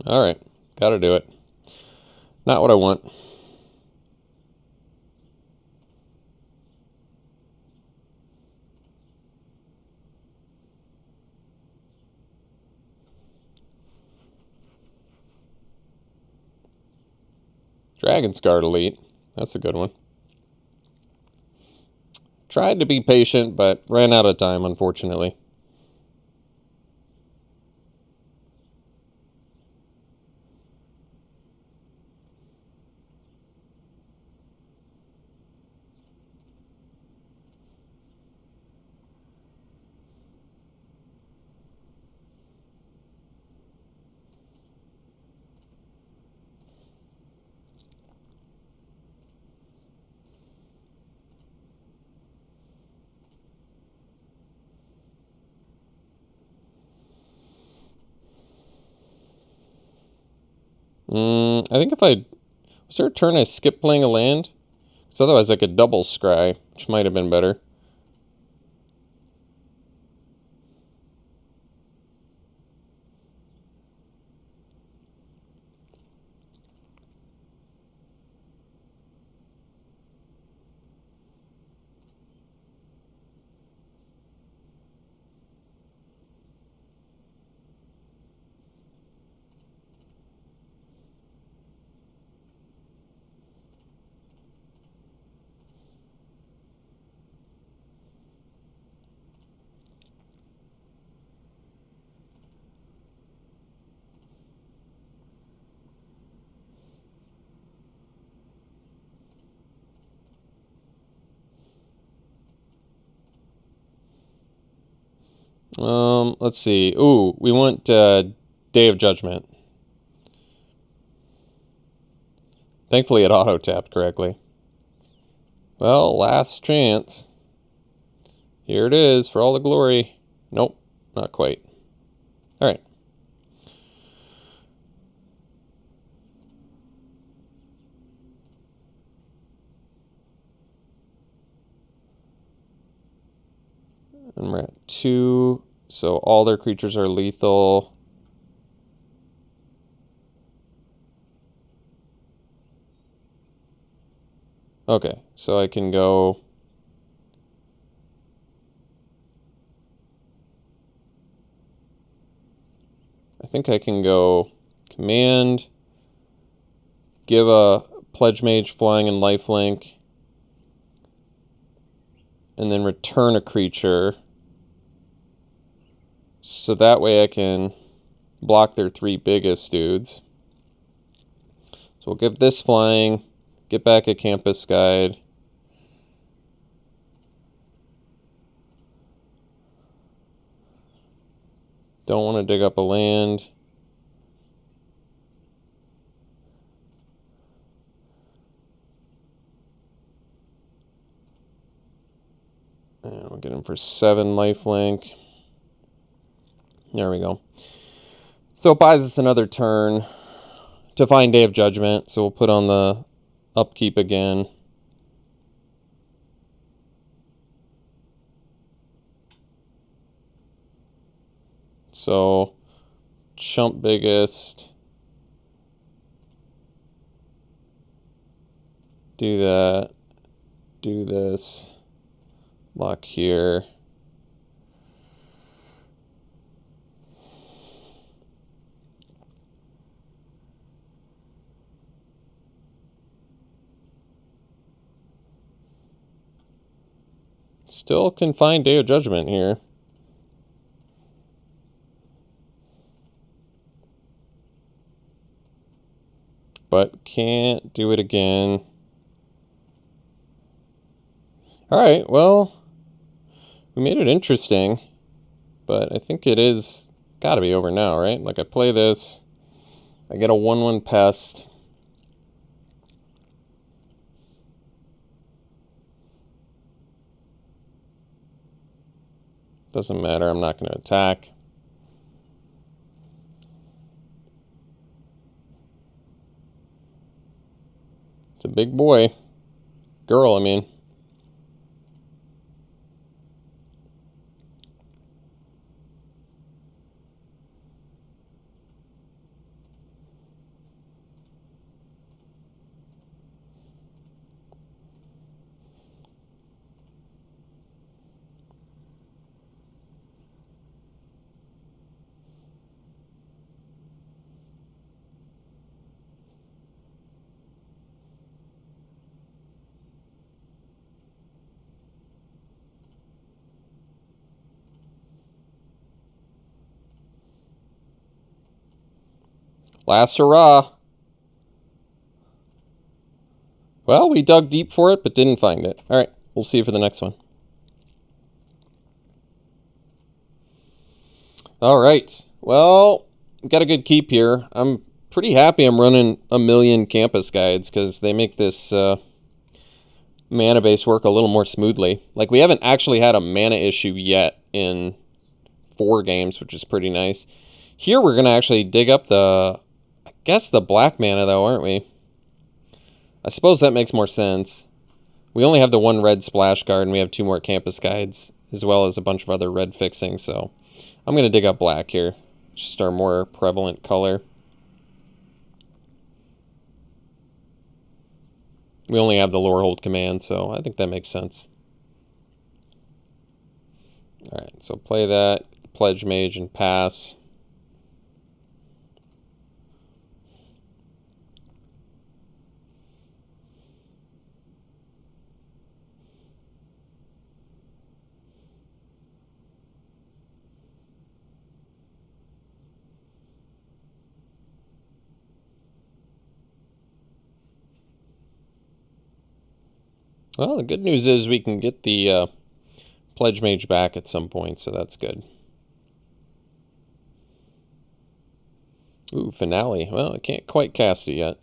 Alright, gotta do it. Not what I want. Dragonsguard Elite. That's a good one. Tried to be patient, but ran out of time, unfortunately. I think if I... Was there a turn I skipped playing a land? Because otherwise I could double scry, which might have been better. Let's see. Ooh, we want Day of Judgment. Thankfully it auto-tapped correctly. Well, last chance. Here it is for all the glory. Nope, not quite. Alright. And we're at 2, so all their creatures are lethal. Okay, so I can go... I think I can go command, give a Pledge Mage flying and lifelink, and then return a creature. So that way I can block their 3 biggest dudes. So we'll give this flying, get back a Campus Guide. Don't want to dig up a land. And we'll get him for 7 lifelink. There we go. So it buys us another turn to find Day of Judgment. So we'll put on the upkeep again. So chump biggest. Do that. Do this. Lock here. Still can find Day of Judgment here. But can't do it again. Alright, well, we made it interesting. But I think it is gotta be over now, right? Like, I play this. I get a 1/1 pest. Doesn't matter, I'm not going to attack. It's a big boy. Girl, I mean. Last hurrah. Well, we dug deep for it, but didn't find it. All right, we'll see you for the next one. All right. Well, got a good keep here. I'm pretty happy I'm running a million campus guides because they make this mana base work a little more smoothly. Like, we haven't actually had a mana issue yet in 4 games, which is pretty nice. Here we're going to actually dig up the, I guess, the black mana, though, aren't we? I suppose that makes more sense. We only have the 1 red splash card, and we have 2 more campus guides, as well as a bunch of other red fixings, so I'm going to dig up black here. Just our more prevalent color. We only have the Lorehold command, so I think that makes sense. Alright, so play that, Pledge Mage, and pass. Well, the good news is we can get the Pledge Mage back at some point, so that's good. Ooh, Finale. Well, I can't quite cast it yet.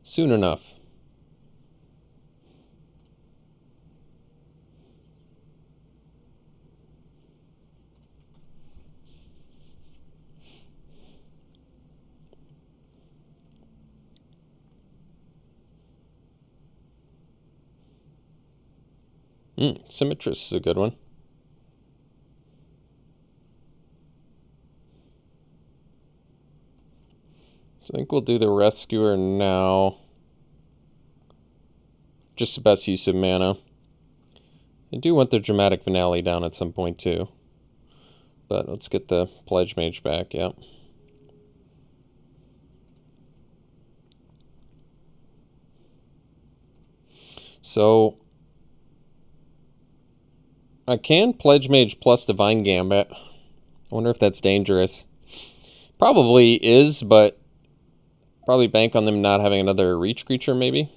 Soon enough. Symmetrus is a good one. So I think we'll do the Rescuer now. Just the best use of mana. I do want the Dramatic Finale down at some point too. But let's get the Pledge Mage back, yeah. So I can Pledge Mage plus Divine Gambit. I wonder if that's dangerous. Probably is, but probably bank on them not having another reach creature, maybe.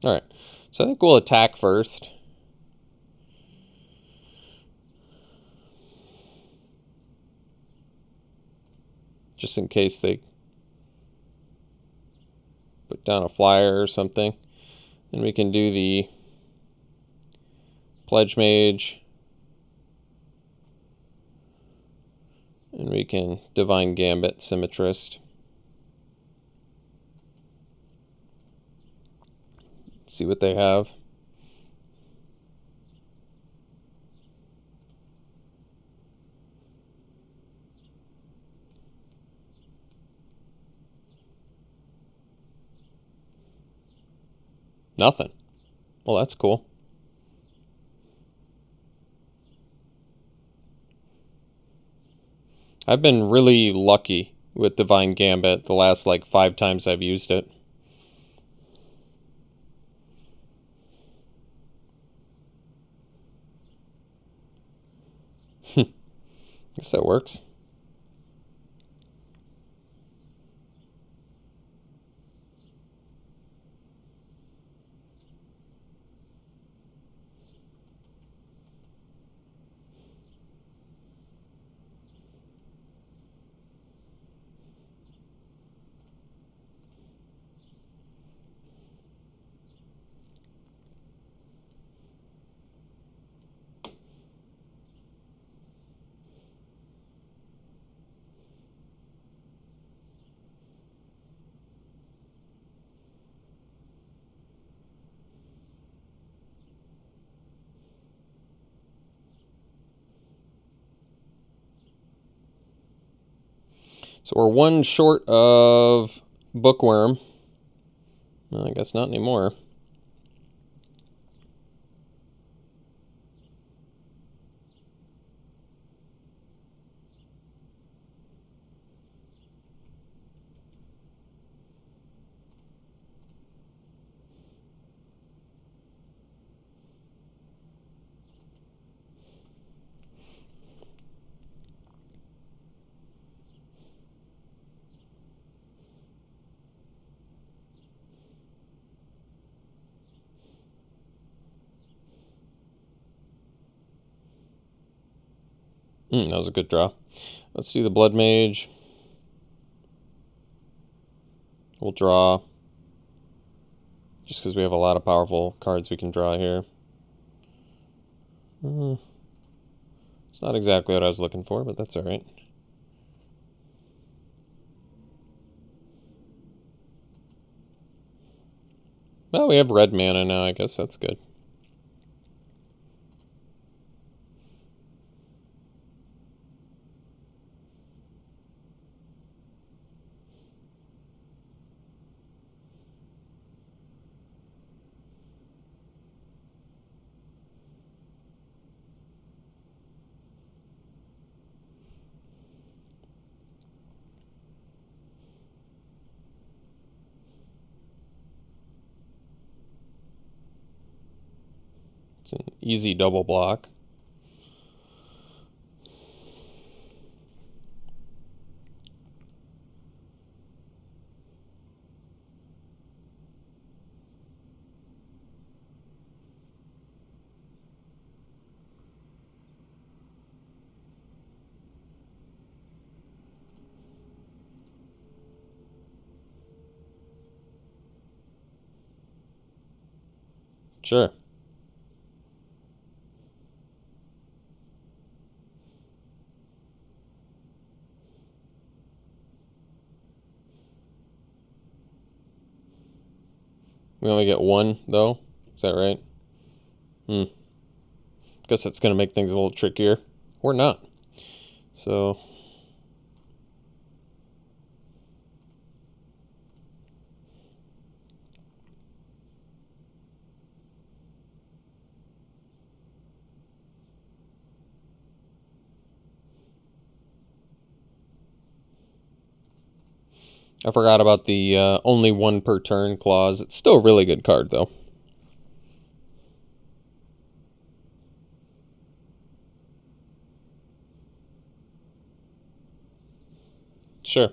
Alright, so I think we'll attack first. Just in case they put down a flyer or something. And we can do the Pledge Mage. And we can Divine Gambit, Symmetrist. See what they have. Nothing. Well, that's cool. I've been really lucky with Divine Gambit the last like 5 times I've used it. Guess that works. So we're 1 short of Bookworm. Well, I guess not anymore. That was a good draw. Let's do the Blood Mage. We'll draw. Just because we have a lot of powerful cards we can draw here. It's not exactly what I was looking for, but that's alright. Well, we have red mana now, I guess that's good. It's an easy double block. Sure. We only get 1, though. Is that right? Guess that's going to make things a little trickier. Or not. So... I forgot about the only 1 per turn clause. It's still a really good card, though. Sure.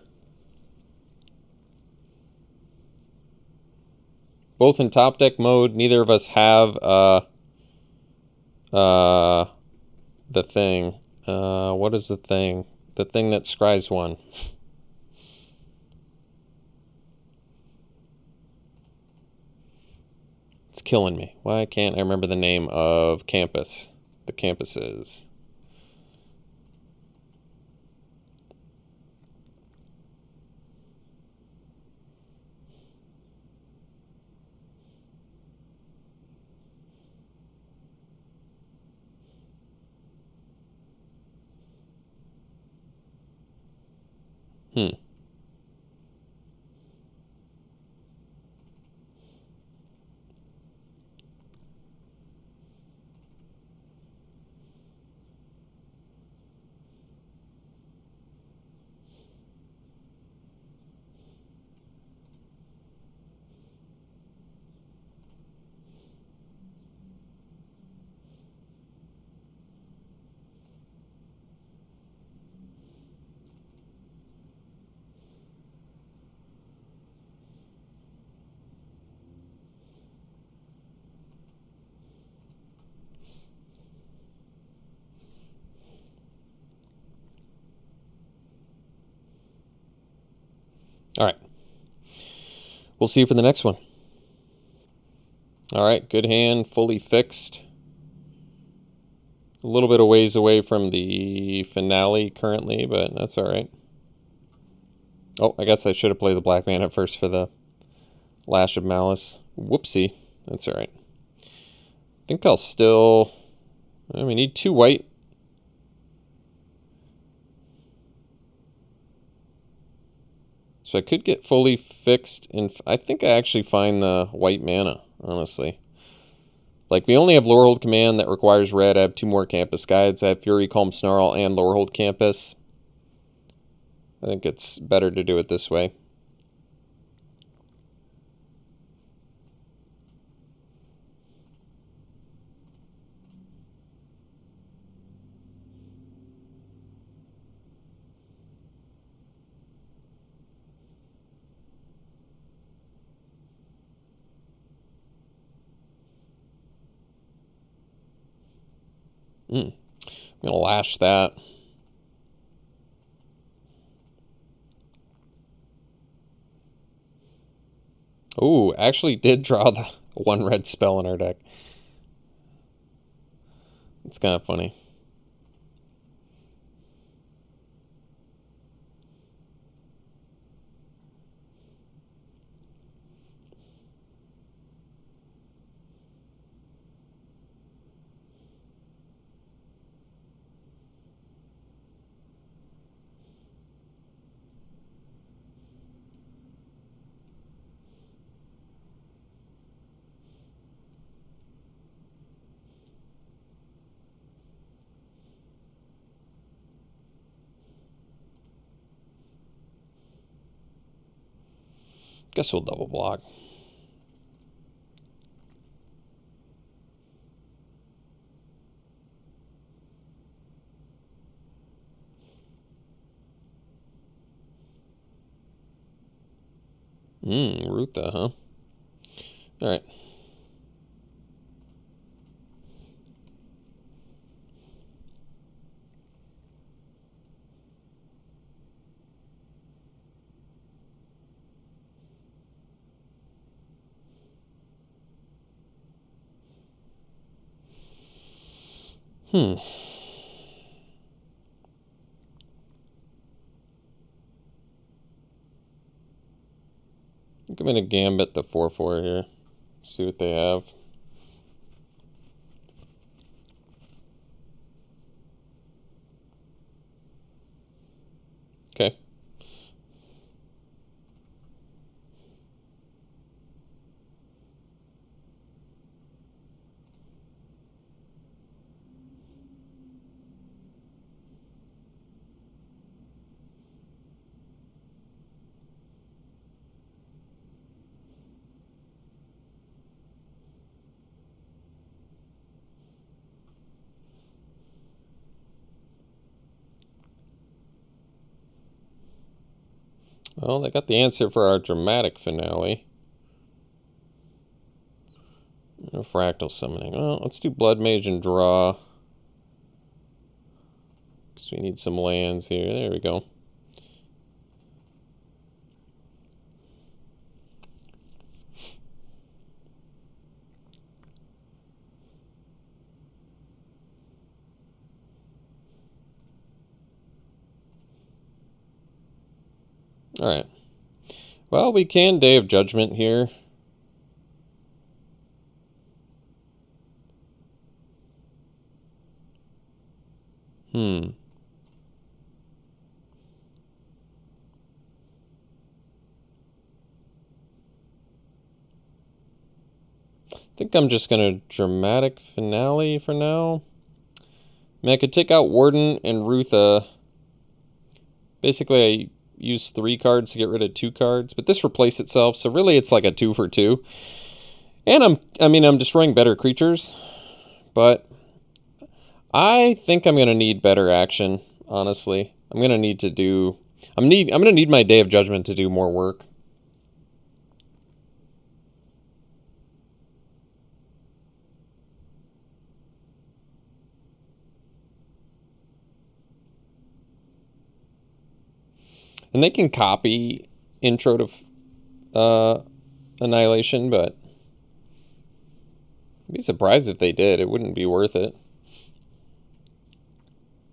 Both in top deck mode. Neither of us have the thing. What is the thing? The thing that scries 1. It's killing me. Why can't I remember the name of campus? The campuses. All right. We'll see you for the next one. All right, good hand, fully fixed. A little bit of ways away from the finale currently, but that's all right. Oh, I guess I should have played the black man at first for the Lash of Malice. Whoopsie. That's all right. I think I'll still... we need 2 white. So I could get fully fixed, and I think I actually find the white mana, honestly. Like, we only have Lorehold Command that requires red. I have 2 more Campus Guides. I have Fury, Calm Snarl, and Lorehold Campus. I think it's better to do it this way. I'm going to lash that. Ooh, actually did draw the 1 red spell in our deck. It's kind of funny. Guess we'll double block. Ruta, huh? All right. I think I'm going to gambit the 4/4 here. See what they have. Okay. Well, they got the answer for our dramatic finale. No fractal summoning. Well, let's do Blood Mage and draw. Because we need some lands here. There we go. Alright. Well, we can Day of Judgment here. I think I'm just going to Dramatic Finale for now. I mean, I could take out Warden and Rutha. Basically, I use 3 cards to get rid of 2 cards, but this replaced itself, so really it's like a 2 for 2. And I'm destroying better creatures, but I think I'm going to need better action, honestly. I'm going to need to do... I'm going to need my Day of Judgment to do more work. And they can copy Intro to Annihilation, but I'd be surprised if they did. It wouldn't be worth it.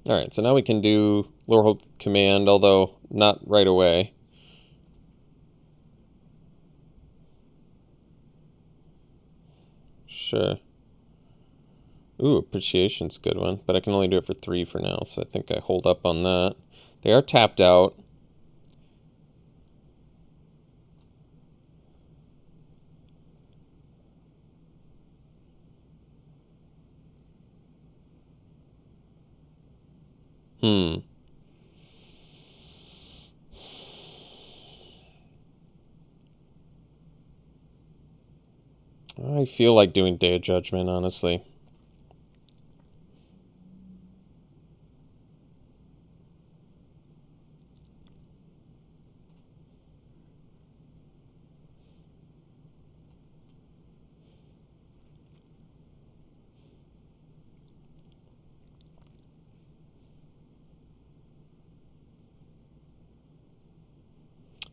Alright, so now we can do Lorehold Command, although not right away. Sure. Ooh, Appreciation's a good one, but I can only do it for 3 for now, so I think I hold up on that. They are tapped out. I feel like doing Day of Judgment, honestly.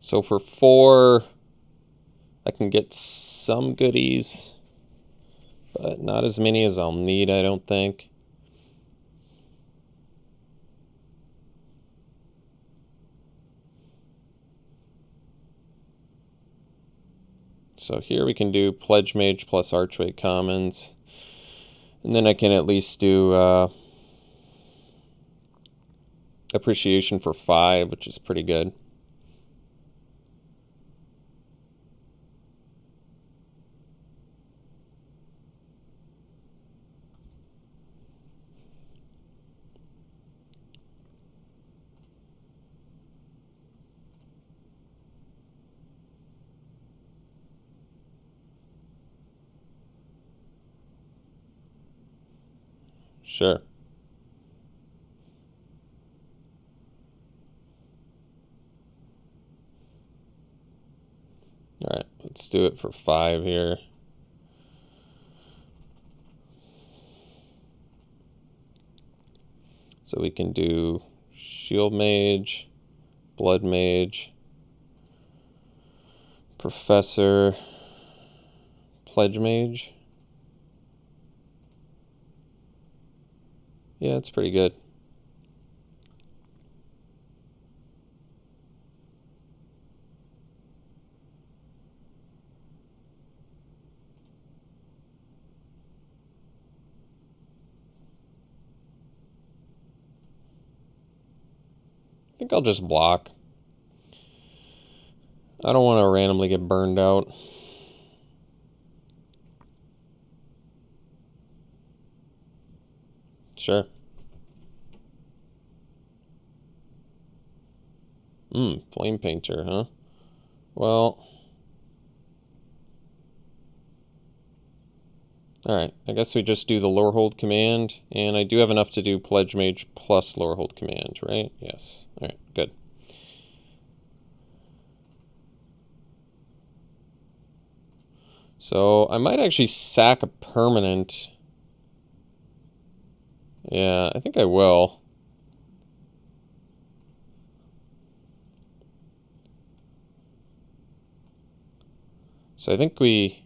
So for 4, I can get some goodies, but not as many as I'll need, I don't think. So here we can do Pledge Mage plus Archway Commons. And then I can at least do Appreciation for 5, which is pretty good. Sure. Alright, let's do it for 5 here. So we can do Shield Mage, Blood Mage, Professor, Pledge Mage. Yeah, it's pretty good. I think I'll just block. I don't want to randomly get burned out. Sure. Flame Painter, huh? Well... Alright, I guess we just do the Lorehold Command, and I do have enough to do Pledge Mage plus Lorehold Command, right? Yes. Alright, good. So, I might actually sack a permanent. Yeah, I think I will. So I think we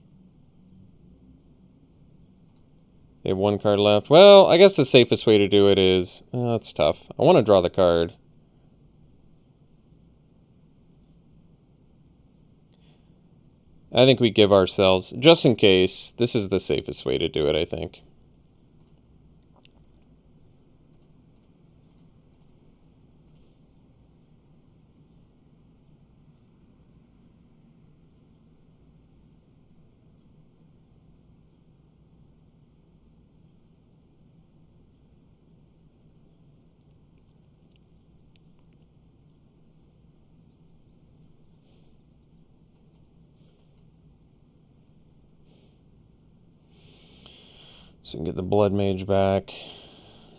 have 1 card left. Well, I guess the safest way to do it is... that's tough. I want to draw the card. I think we give ourselves, just in case, this is the safest way to do it, I think. So we can get the Blood Mage back.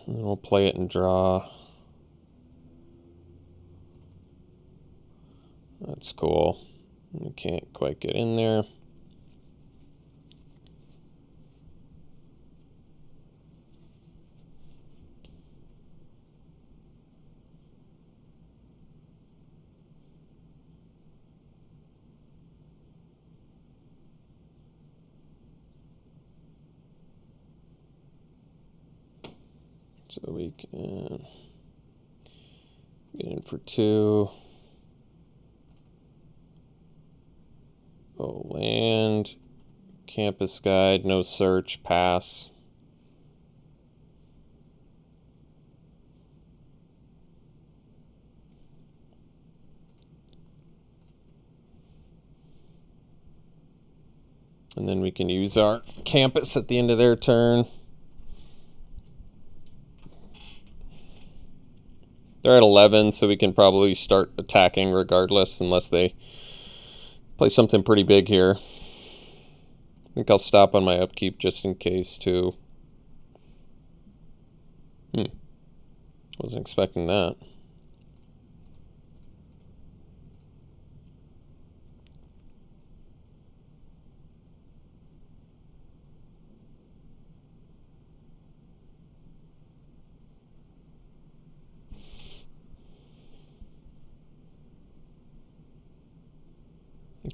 And then we'll play it and draw. That's cool. We can't quite get in there. So we can get in for 2. Oh, land. Campus guide, no search, pass. And then we can use our campus at the end of their turn. They're at 11, so we can probably start attacking regardless, unless they play something pretty big here. I think I'll stop on my upkeep just in case, too. Wasn't expecting that.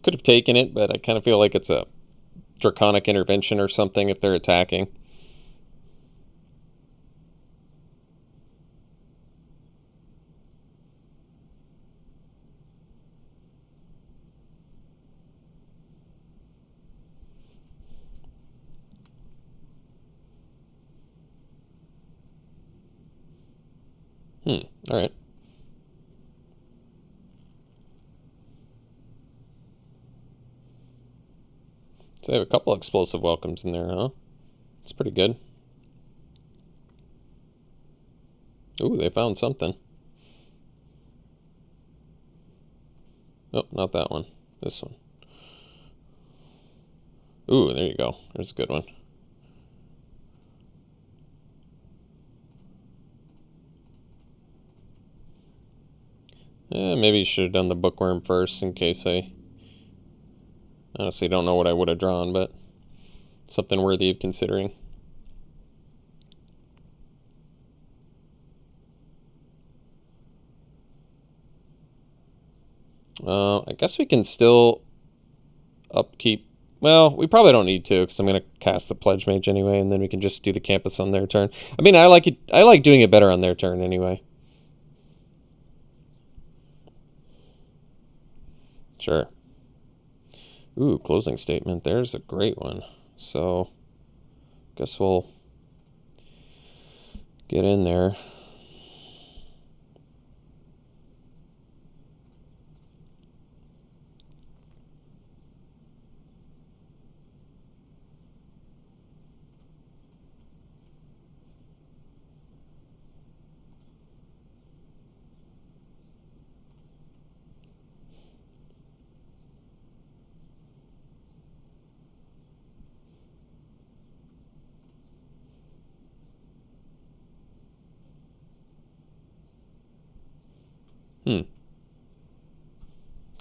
Could have taken it, but I kind of feel like it's a draconic intervention or something if they're attacking. All right. So I have a couple explosive welcomes in there, huh? It's pretty good. Ooh, they found something. Oh, not that one. This one. Ooh, there you go. There's a good one. Maybe you should have done the bookworm first in case I honestly don't know what I would have drawn, but something worthy of considering. I guess we can still upkeep. Well, we probably don't need to because I'm going to cast the Pledge Mage anyway, and then we can just do the campus on their turn. I mean, I like it. I like doing it better on their turn anyway. Sure. Ooh, closing statement. There's a great one. So, guess we'll get in there.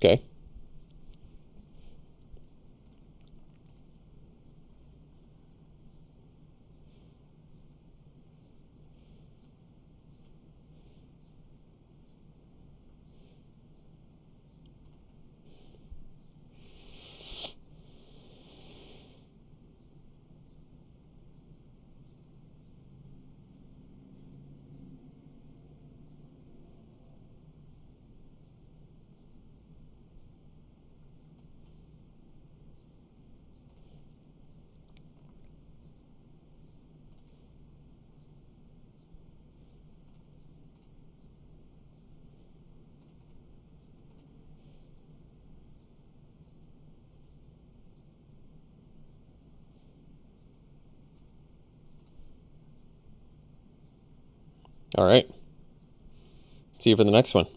Okay. All right. See you for the next one.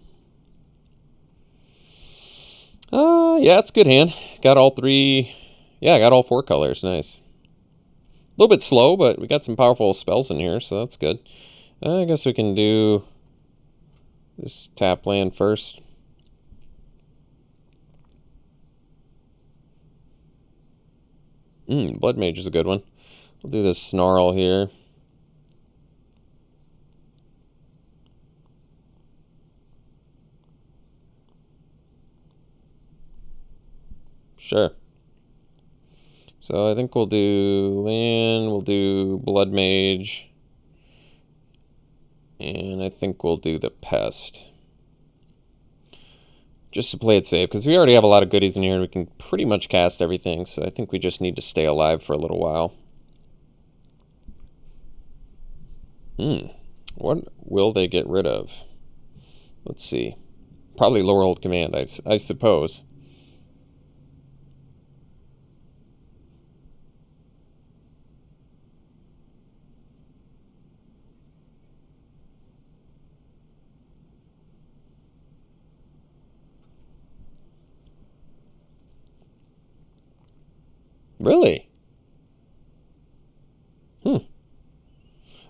Yeah, it's a good hand. Got all three. Yeah, I got all four colors. Nice. A little bit slow, but we got some powerful spells in here, so that's good. I guess we can do this tap land first. Blood Mage is a good one. We'll do this Snarl here. Sure. So I think we'll do land, we'll do Blood Mage, and I think we'll do the Pest. Just to play it safe, because we already have a lot of goodies in here and we can pretty much cast everything, so I think we just need to stay alive for a little while. What will they get rid of? Let's see. Probably Lower Hold Command, I suppose. Really?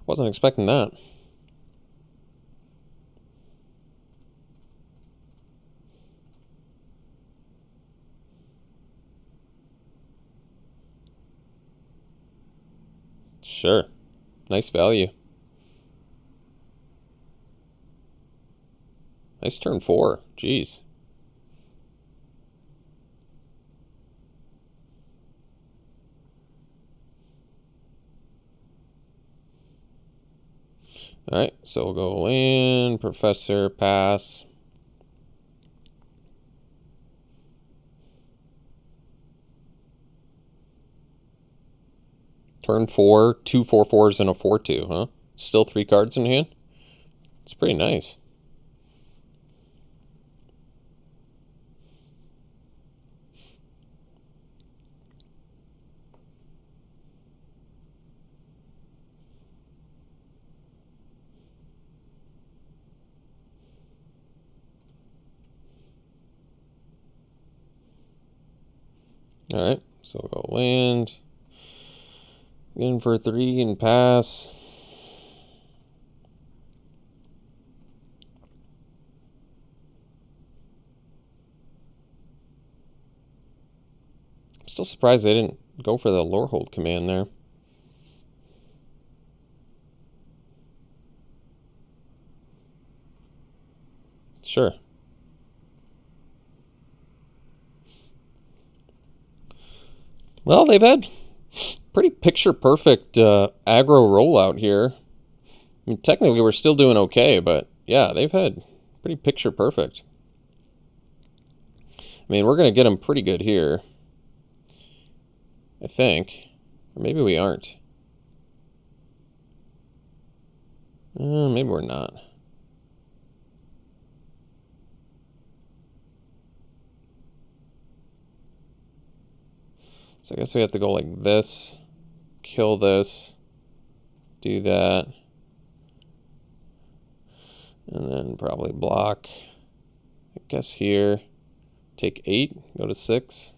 Wasn't expecting that. Sure. Nice value. Nice turn 4. Jeez. Alright, so we'll go land, Professor, pass. Turn 4, 2 4/4s and a 4/2, huh? Still 3 cards in hand? It's pretty nice. Alright, so we'll go land. In for 3 and pass. I'm still surprised they didn't go for the Lore Hold command there. Sure. Well, they've had pretty picture-perfect aggro rollout here. I mean, technically, we're still doing okay, but yeah, they've had pretty picture-perfect. I mean, we're going to get them pretty good here, I think. Or maybe we aren't. Maybe we're not. So I guess we have to go like this, kill this, do that, and then probably block, I guess here, take 8, go to 6.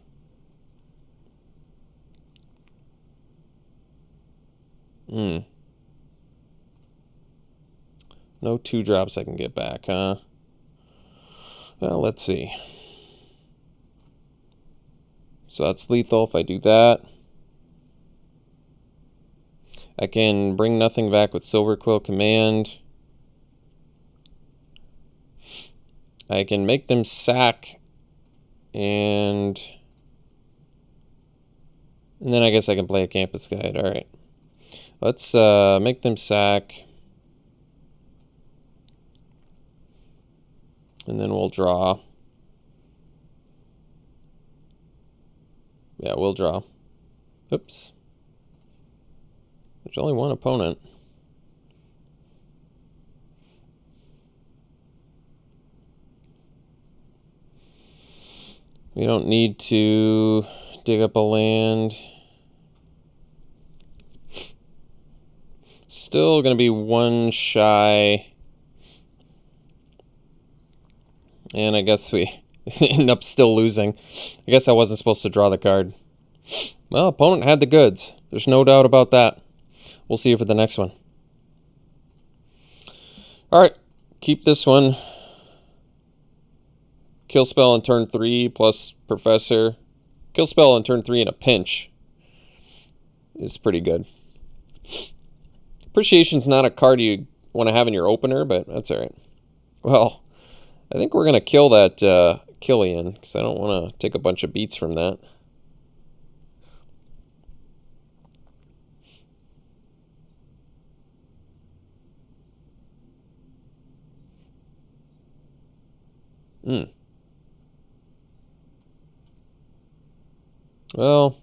No 2 drops I can get back, huh? Well, let's see. So that's lethal if I do that. I can bring nothing back with Silver Quill Command. I can make them sack, and then I guess I can play a Campus Guide. All right. Let's make them sack. And then we'll draw. Yeah, we'll draw. Oops. There's only one opponent. We don't need to dig up a land. Still going to be one shy. And I guess we end up still losing. I guess I wasn't supposed to draw the card. Well, opponent had the goods. There's no doubt about that. We'll see you for the next one. Alright, keep this one. Kill spell on turn 3 plus Professor. Kill spell on turn 3 in a pinch is pretty good. Appreciation's not a card you want to have in your opener, but that's alright. Well, I think we're going to kill that Killian, because I don't want to take a bunch of beats from that. Well,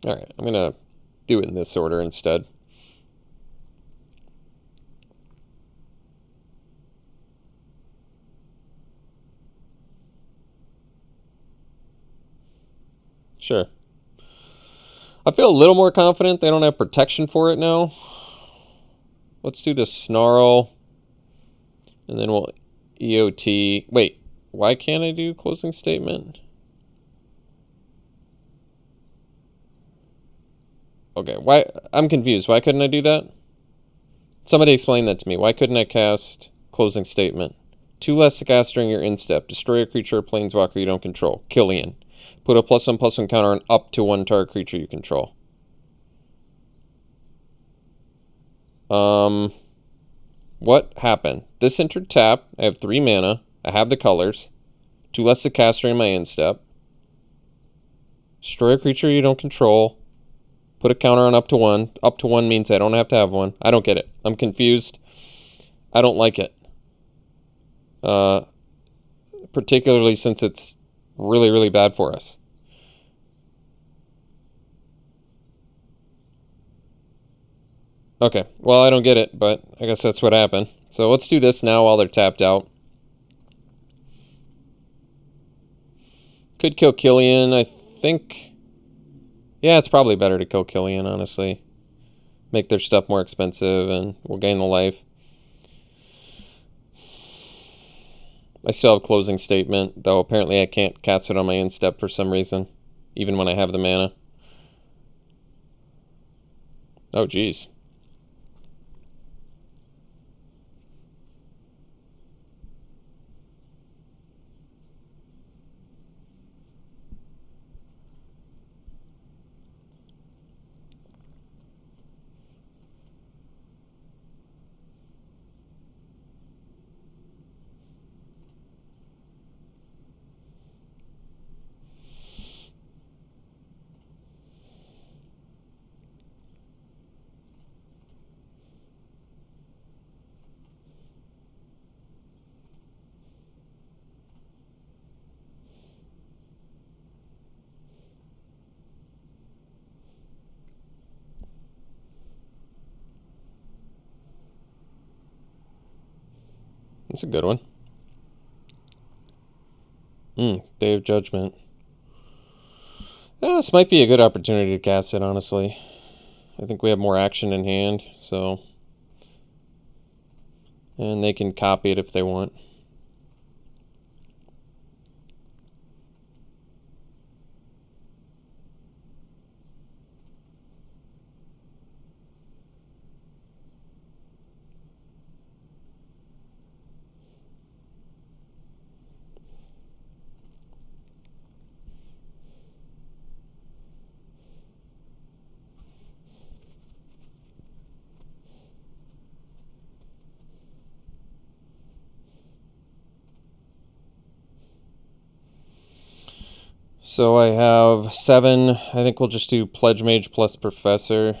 alright, I'm going to do it in this order instead. Sure. I feel a little more confident they don't have protection for it now. Let's do the Snarl. And then we'll EOT. Wait, why can't I do closing statement? Okay, why? I'm confused. Why couldn't I do that? Somebody explain that to me. Why couldn't I cast closing statement? 2 less to cast during your instep. Destroy a creature or planeswalker you don't control. Killian. Put a +1/+1 counter on up to 1 target creature you control. What happened? This entered tap. I have 3 mana. I have the colors. 2 less to cast during my instep. Destroy a creature you don't control. Put a counter on up to 1. Up to 1 means I don't have to have 1. I don't get it. I'm confused. I don't like it. Particularly since it's really, really bad for us. Okay, well, I don't get it, but I guess that's what happened. So let's do this now while they're tapped out. Could kill Killian, I think. Yeah, it's probably better to kill Killian, honestly. Make their stuff more expensive, and we'll gain the life. I still have closing statement, though apparently I can't cast it on my instep for some reason, even when I have the mana. Oh, geez. That's a good one. Day of Judgment. Yeah, this might be a good opportunity to cast it, honestly. I think we have more action in hand, so... And they can copy it if they want. So I have 7. I think we'll just do Pledge Mage plus Professor.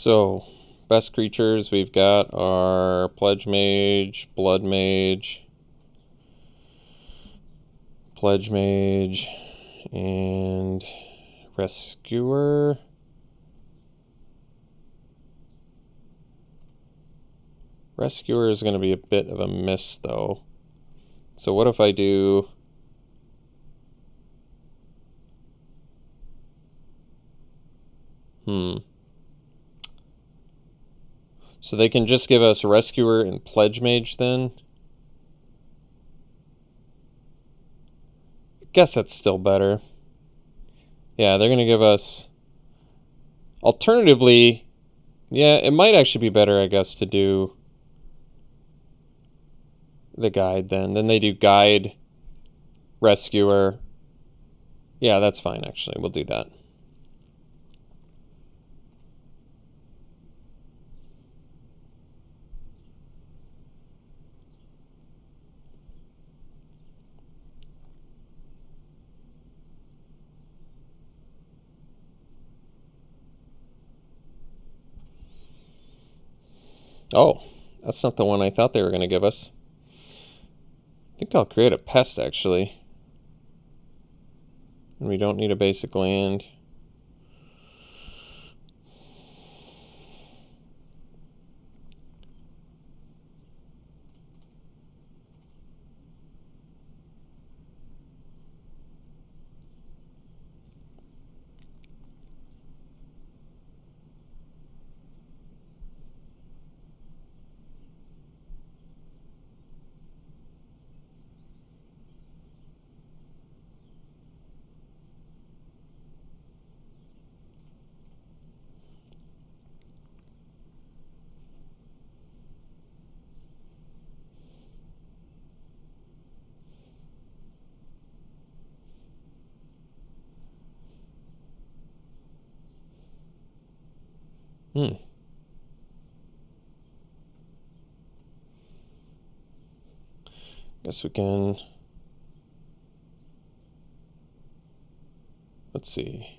So, best creatures we've got are Pledge Mage, Blood Mage, Pledge Mage, and Rescuer. Rescuer is going to be a bit of a miss, though. So what if I do... So they can just give us Rescuer and Pledge Mage then? I guess that's still better. Yeah, they're going to give us... Alternatively, yeah, it might actually be better, I guess, to do the Guide then. Then they do Guide, Rescuer. Yeah, that's fine, actually. We'll do that. Oh, that's not the one I thought they were going to give us. I think I'll create a pest, actually. And we don't need a basic land. Guess we can... Let's see.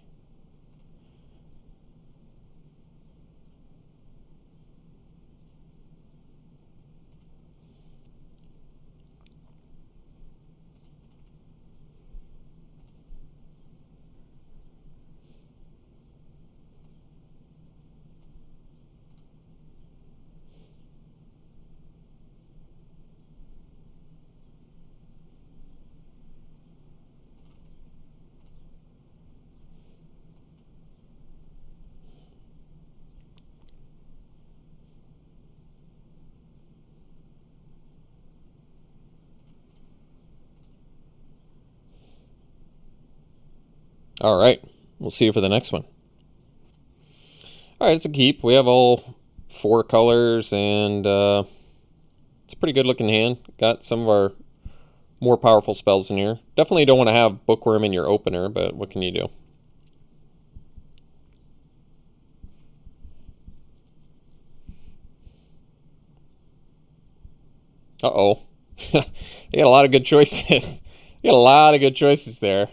All right, we'll see you for the next one. All right, it's a keep. We have all 4 colors, and it's a pretty good looking hand. Got some of our more powerful spells in here. Definitely don't want to have Bookworm in your opener, but what can you do? Uh-oh. You got a lot of good choices. You got a lot of good choices there.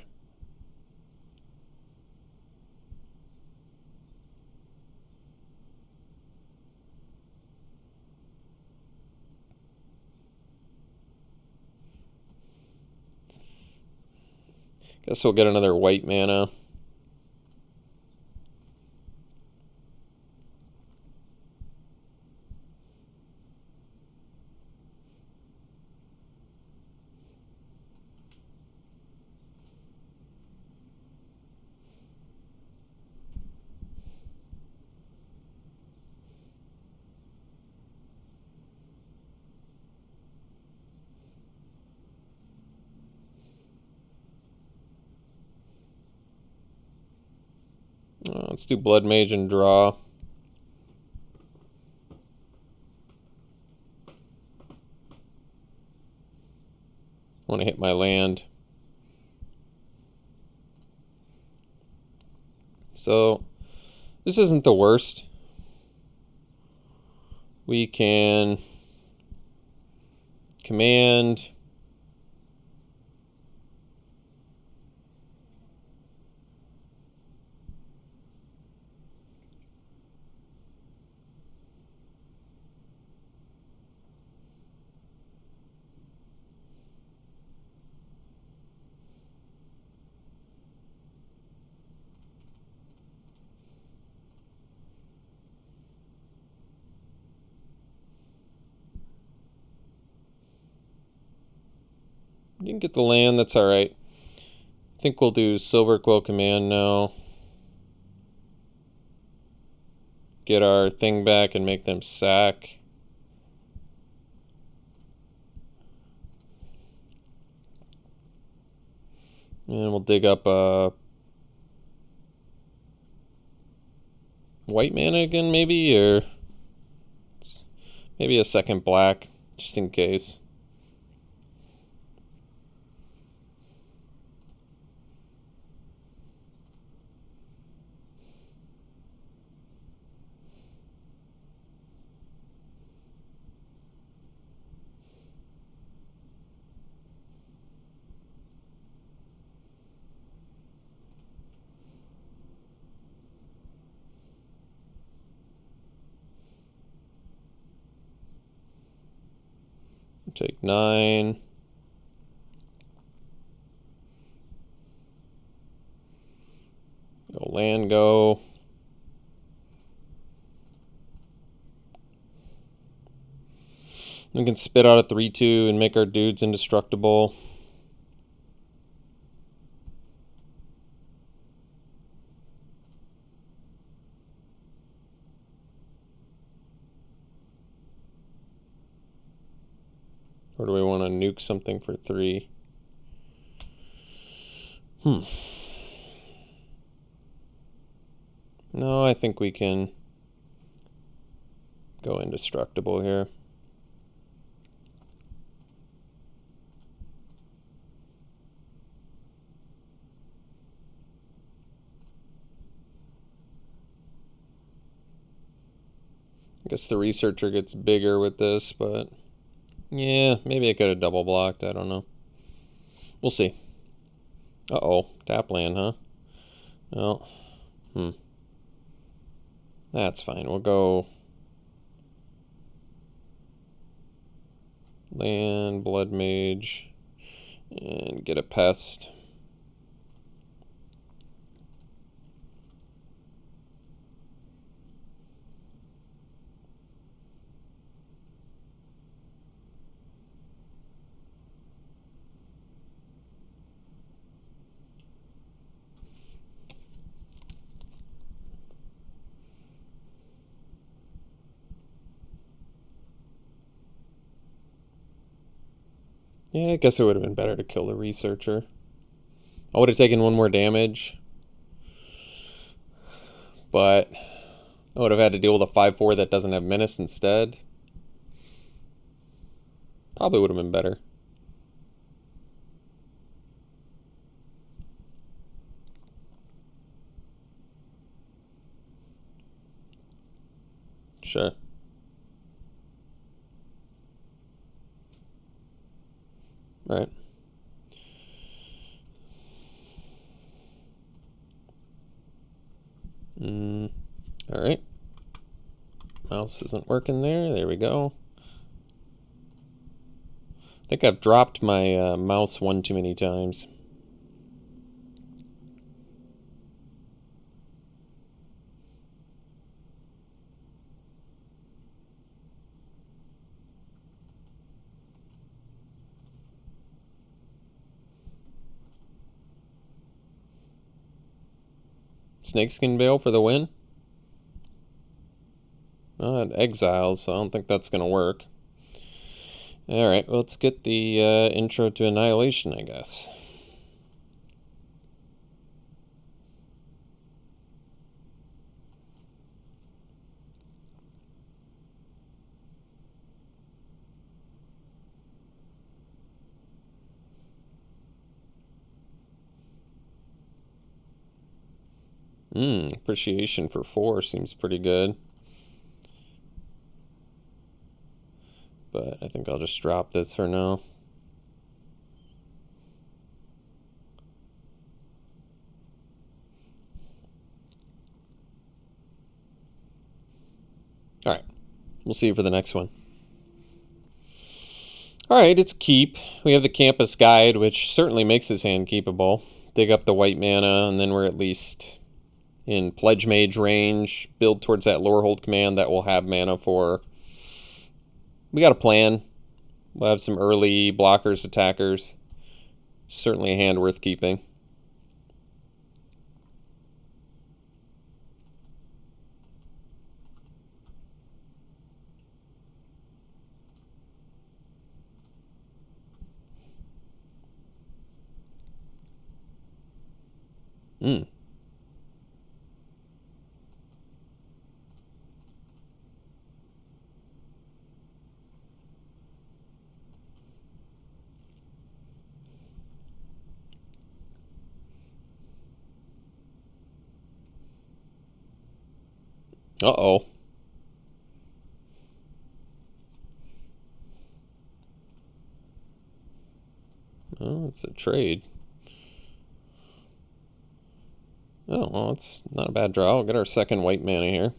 Guess we'll get another white mana. Let's do Blood Mage and draw. Want to hit my land. So this isn't the worst. We can command You can get the land, that's alright. I think we'll do Silver Quill Command now. Get our thing back and make them sack. And we'll dig up a white mana again, maybe, or maybe a second black, just in case. Take 9. Go land, go. We can spit out a 3/2 and make our dudes indestructible. Or do we want to nuke something for 3? No, I think we can go indestructible here. I guess the researcher gets bigger with this, but yeah, maybe I could have double blocked. I don't know. We'll see. Uh-oh. Tap land, huh? No. That's fine. We'll go land, Blood Mage, and get a pest. Yeah, I guess it would have been better to kill the researcher. I would have taken 1 more damage, but I would have had to deal with a 5/4 that doesn't have menace instead. Probably would have been better. Sure. Right. All right. Mouse isn't working there. There we go. I think I've dropped my mouse one too many times. Snakeskin Veil for the win? It exiles, so I don't think that's going to work. Alright, well, let's get the intro to Annihilation, I guess. Appreciation for 4 seems pretty good. But I think I'll just drop this for now. Alright, we'll see you for the next one. Alright, it's keep. We have the Campus Guide, which certainly makes his hand keepable. Dig up the white mana, and then we're at least in Pledge Mage range. Build towards that Lorehold command that will have mana for... We got a plan. We'll have some early blockers, attackers. Certainly a hand worth keeping. Hmm. Uh-oh. Oh, it's a trade. Oh, well, it's not a bad draw. We'll get our second white mana here.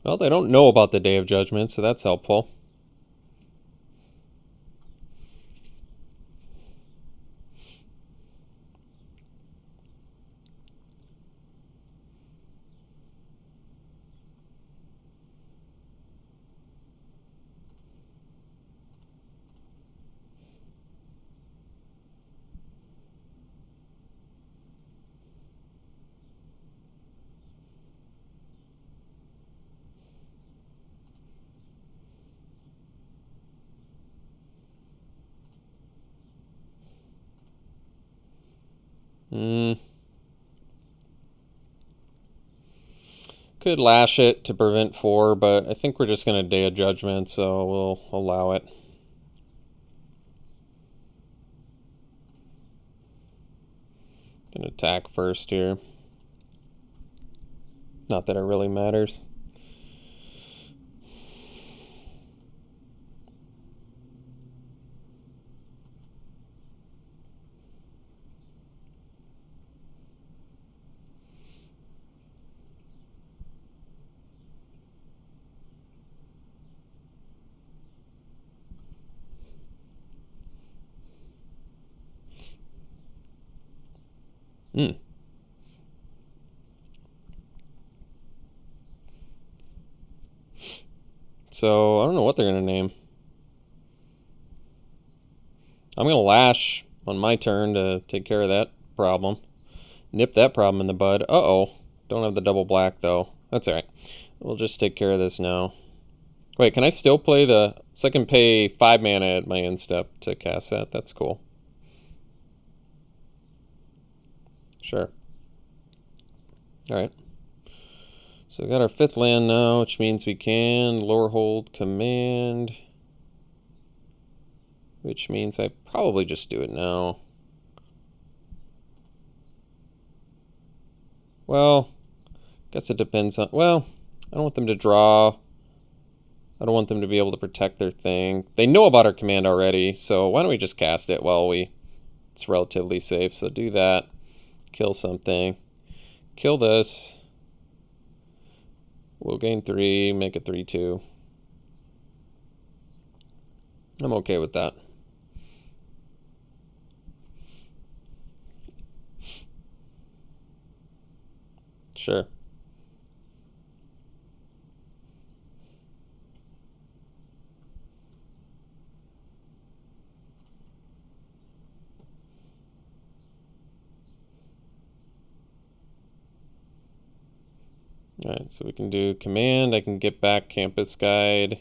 Well, they don't know about the Day of Judgment, so that's helpful. Could lash it to prevent 4, but I think we're just going to Day of Judgment, so we'll allow it. Gonna attack first here. Not that it really matters. So, I don't know what they're going to name. I'm going to lash on my turn to take care of that problem. Nip that problem in the bud. Uh-oh. Don't have the double black, though. That's alright. We'll just take care of this now. Wait, can I still play the... So I can pay 5 mana at my end step to cast that. That's cool. Sure. Alright. So we got our 5th land now, which means we can lower hold command. Which means I probably just do it now. Well, guess it depends on... Well, I don't want them to draw. I don't want them to be able to protect their thing. They know about our command already, so why don't we just cast it while it's relatively safe. So do that. Kill something. Kill this. We'll gain 3, make it 3/2. I'm okay with that. Sure. Alright, so we can do command. I can get back campus guide.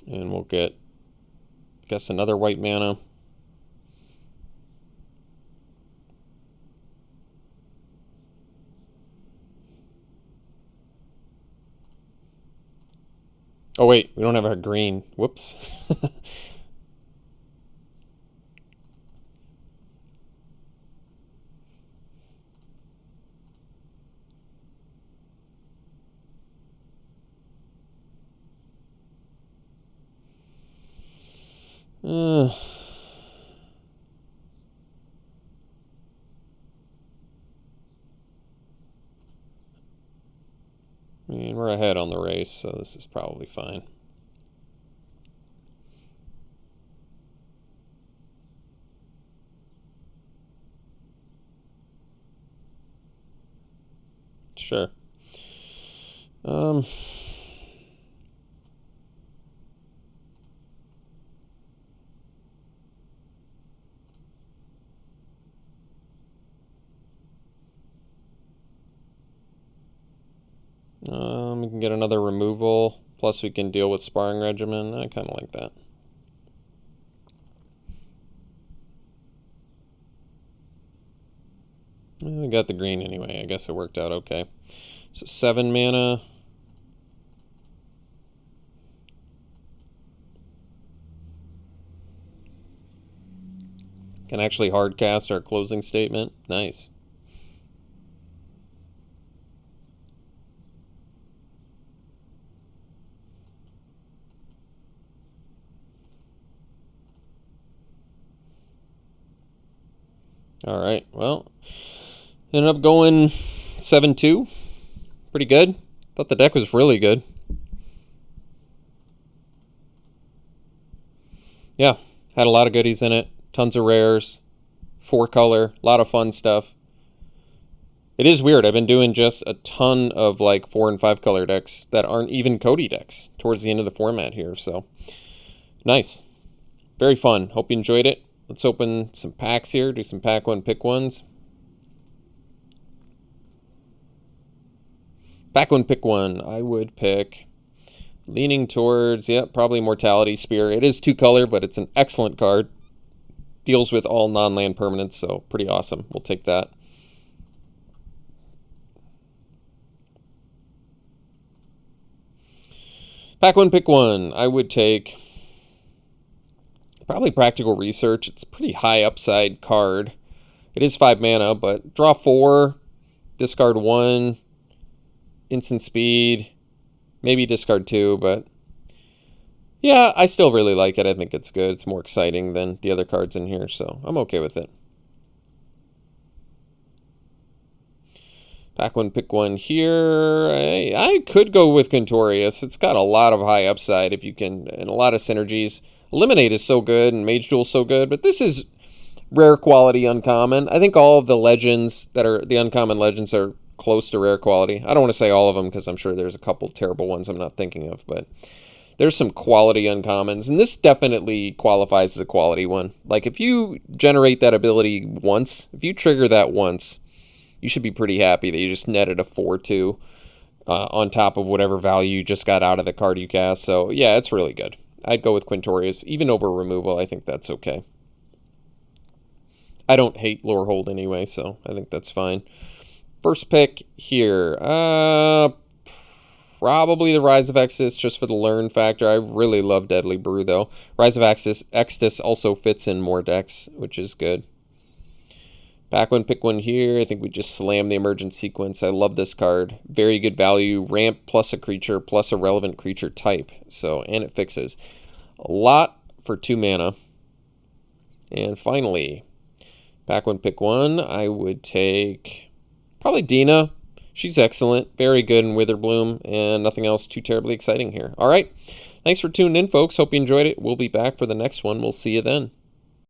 And we'll get, I guess, another white mana. Oh wait, we don't have our green. Whoops. I mean, we're ahead on the race, so this is probably fine. Sure. We can get another removal, plus we can deal with sparring regimen. I kind of like that. We got the green anyway. I guess it worked out okay. So 7 mana. Can actually hard cast our closing statement. Nice. All right, well, ended up going 7-2. Pretty good. Thought the deck was really good. Yeah, had a lot of goodies in it. Tons of rares. 4-color. A lot of fun stuff. It is weird. I've been doing just a ton of like 4 and 5 color decks that aren't even Cody decks towards the end of the format here. So nice. Very fun. Hope you enjoyed it. Let's open some packs here. Do some pack one, pick ones. Pack one, pick one. I would pick, leaning towards, probably Mortality Spear. It is 2-color, but it's an excellent card. Deals with all non-land permanents, so pretty awesome. We'll take that. Pack one, pick one. I would take probably Practical Research. It's a pretty high upside card. It is 5 mana, but draw 4, discard 1, instant speed, maybe discard 2, but yeah, I still really like it. I think it's good. It's more exciting than the other cards in here, so I'm okay with it. Pack one, pick one here. I could go with Quintorius. It's got a lot of high upside if you can, and a lot of synergies. Eliminate is so good, and Mage Duel is so good, but this is rare quality uncommon. I think all of the legends that are the uncommon legends are close to rare quality. I don't want to say all of them because I'm sure there's a couple terrible ones I'm not thinking of, but there's some quality uncommons, and this definitely qualifies as a quality one. Like, if you generate that ability once, if you trigger that once, you should be pretty happy that you just netted a 4-2 on top of whatever value you just got out of the card you cast. So, yeah, it's really good. I'd go with Quintorius, even over removal. I think that's okay. I don't hate Lorehold anyway, so I think that's fine. First pick here. Probably the Rise of Exodus, just for the learn factor. I really love Deadly Brew, though. Rise of Exodus also fits in more decks, which is good. Pack one, pick one here. I think we just slam the Emergent Sequence. I love this card. Very good value. Ramp plus a creature plus a relevant creature type. So, and it fixes. A lot for 2 mana. And finally, pack one, pick one. I would take probably Dina. She's excellent. Very good in Witherbloom. And nothing else too terribly exciting here. All right. Thanks for tuning in, folks. Hope you enjoyed it. We'll be back for the next one. We'll see you then.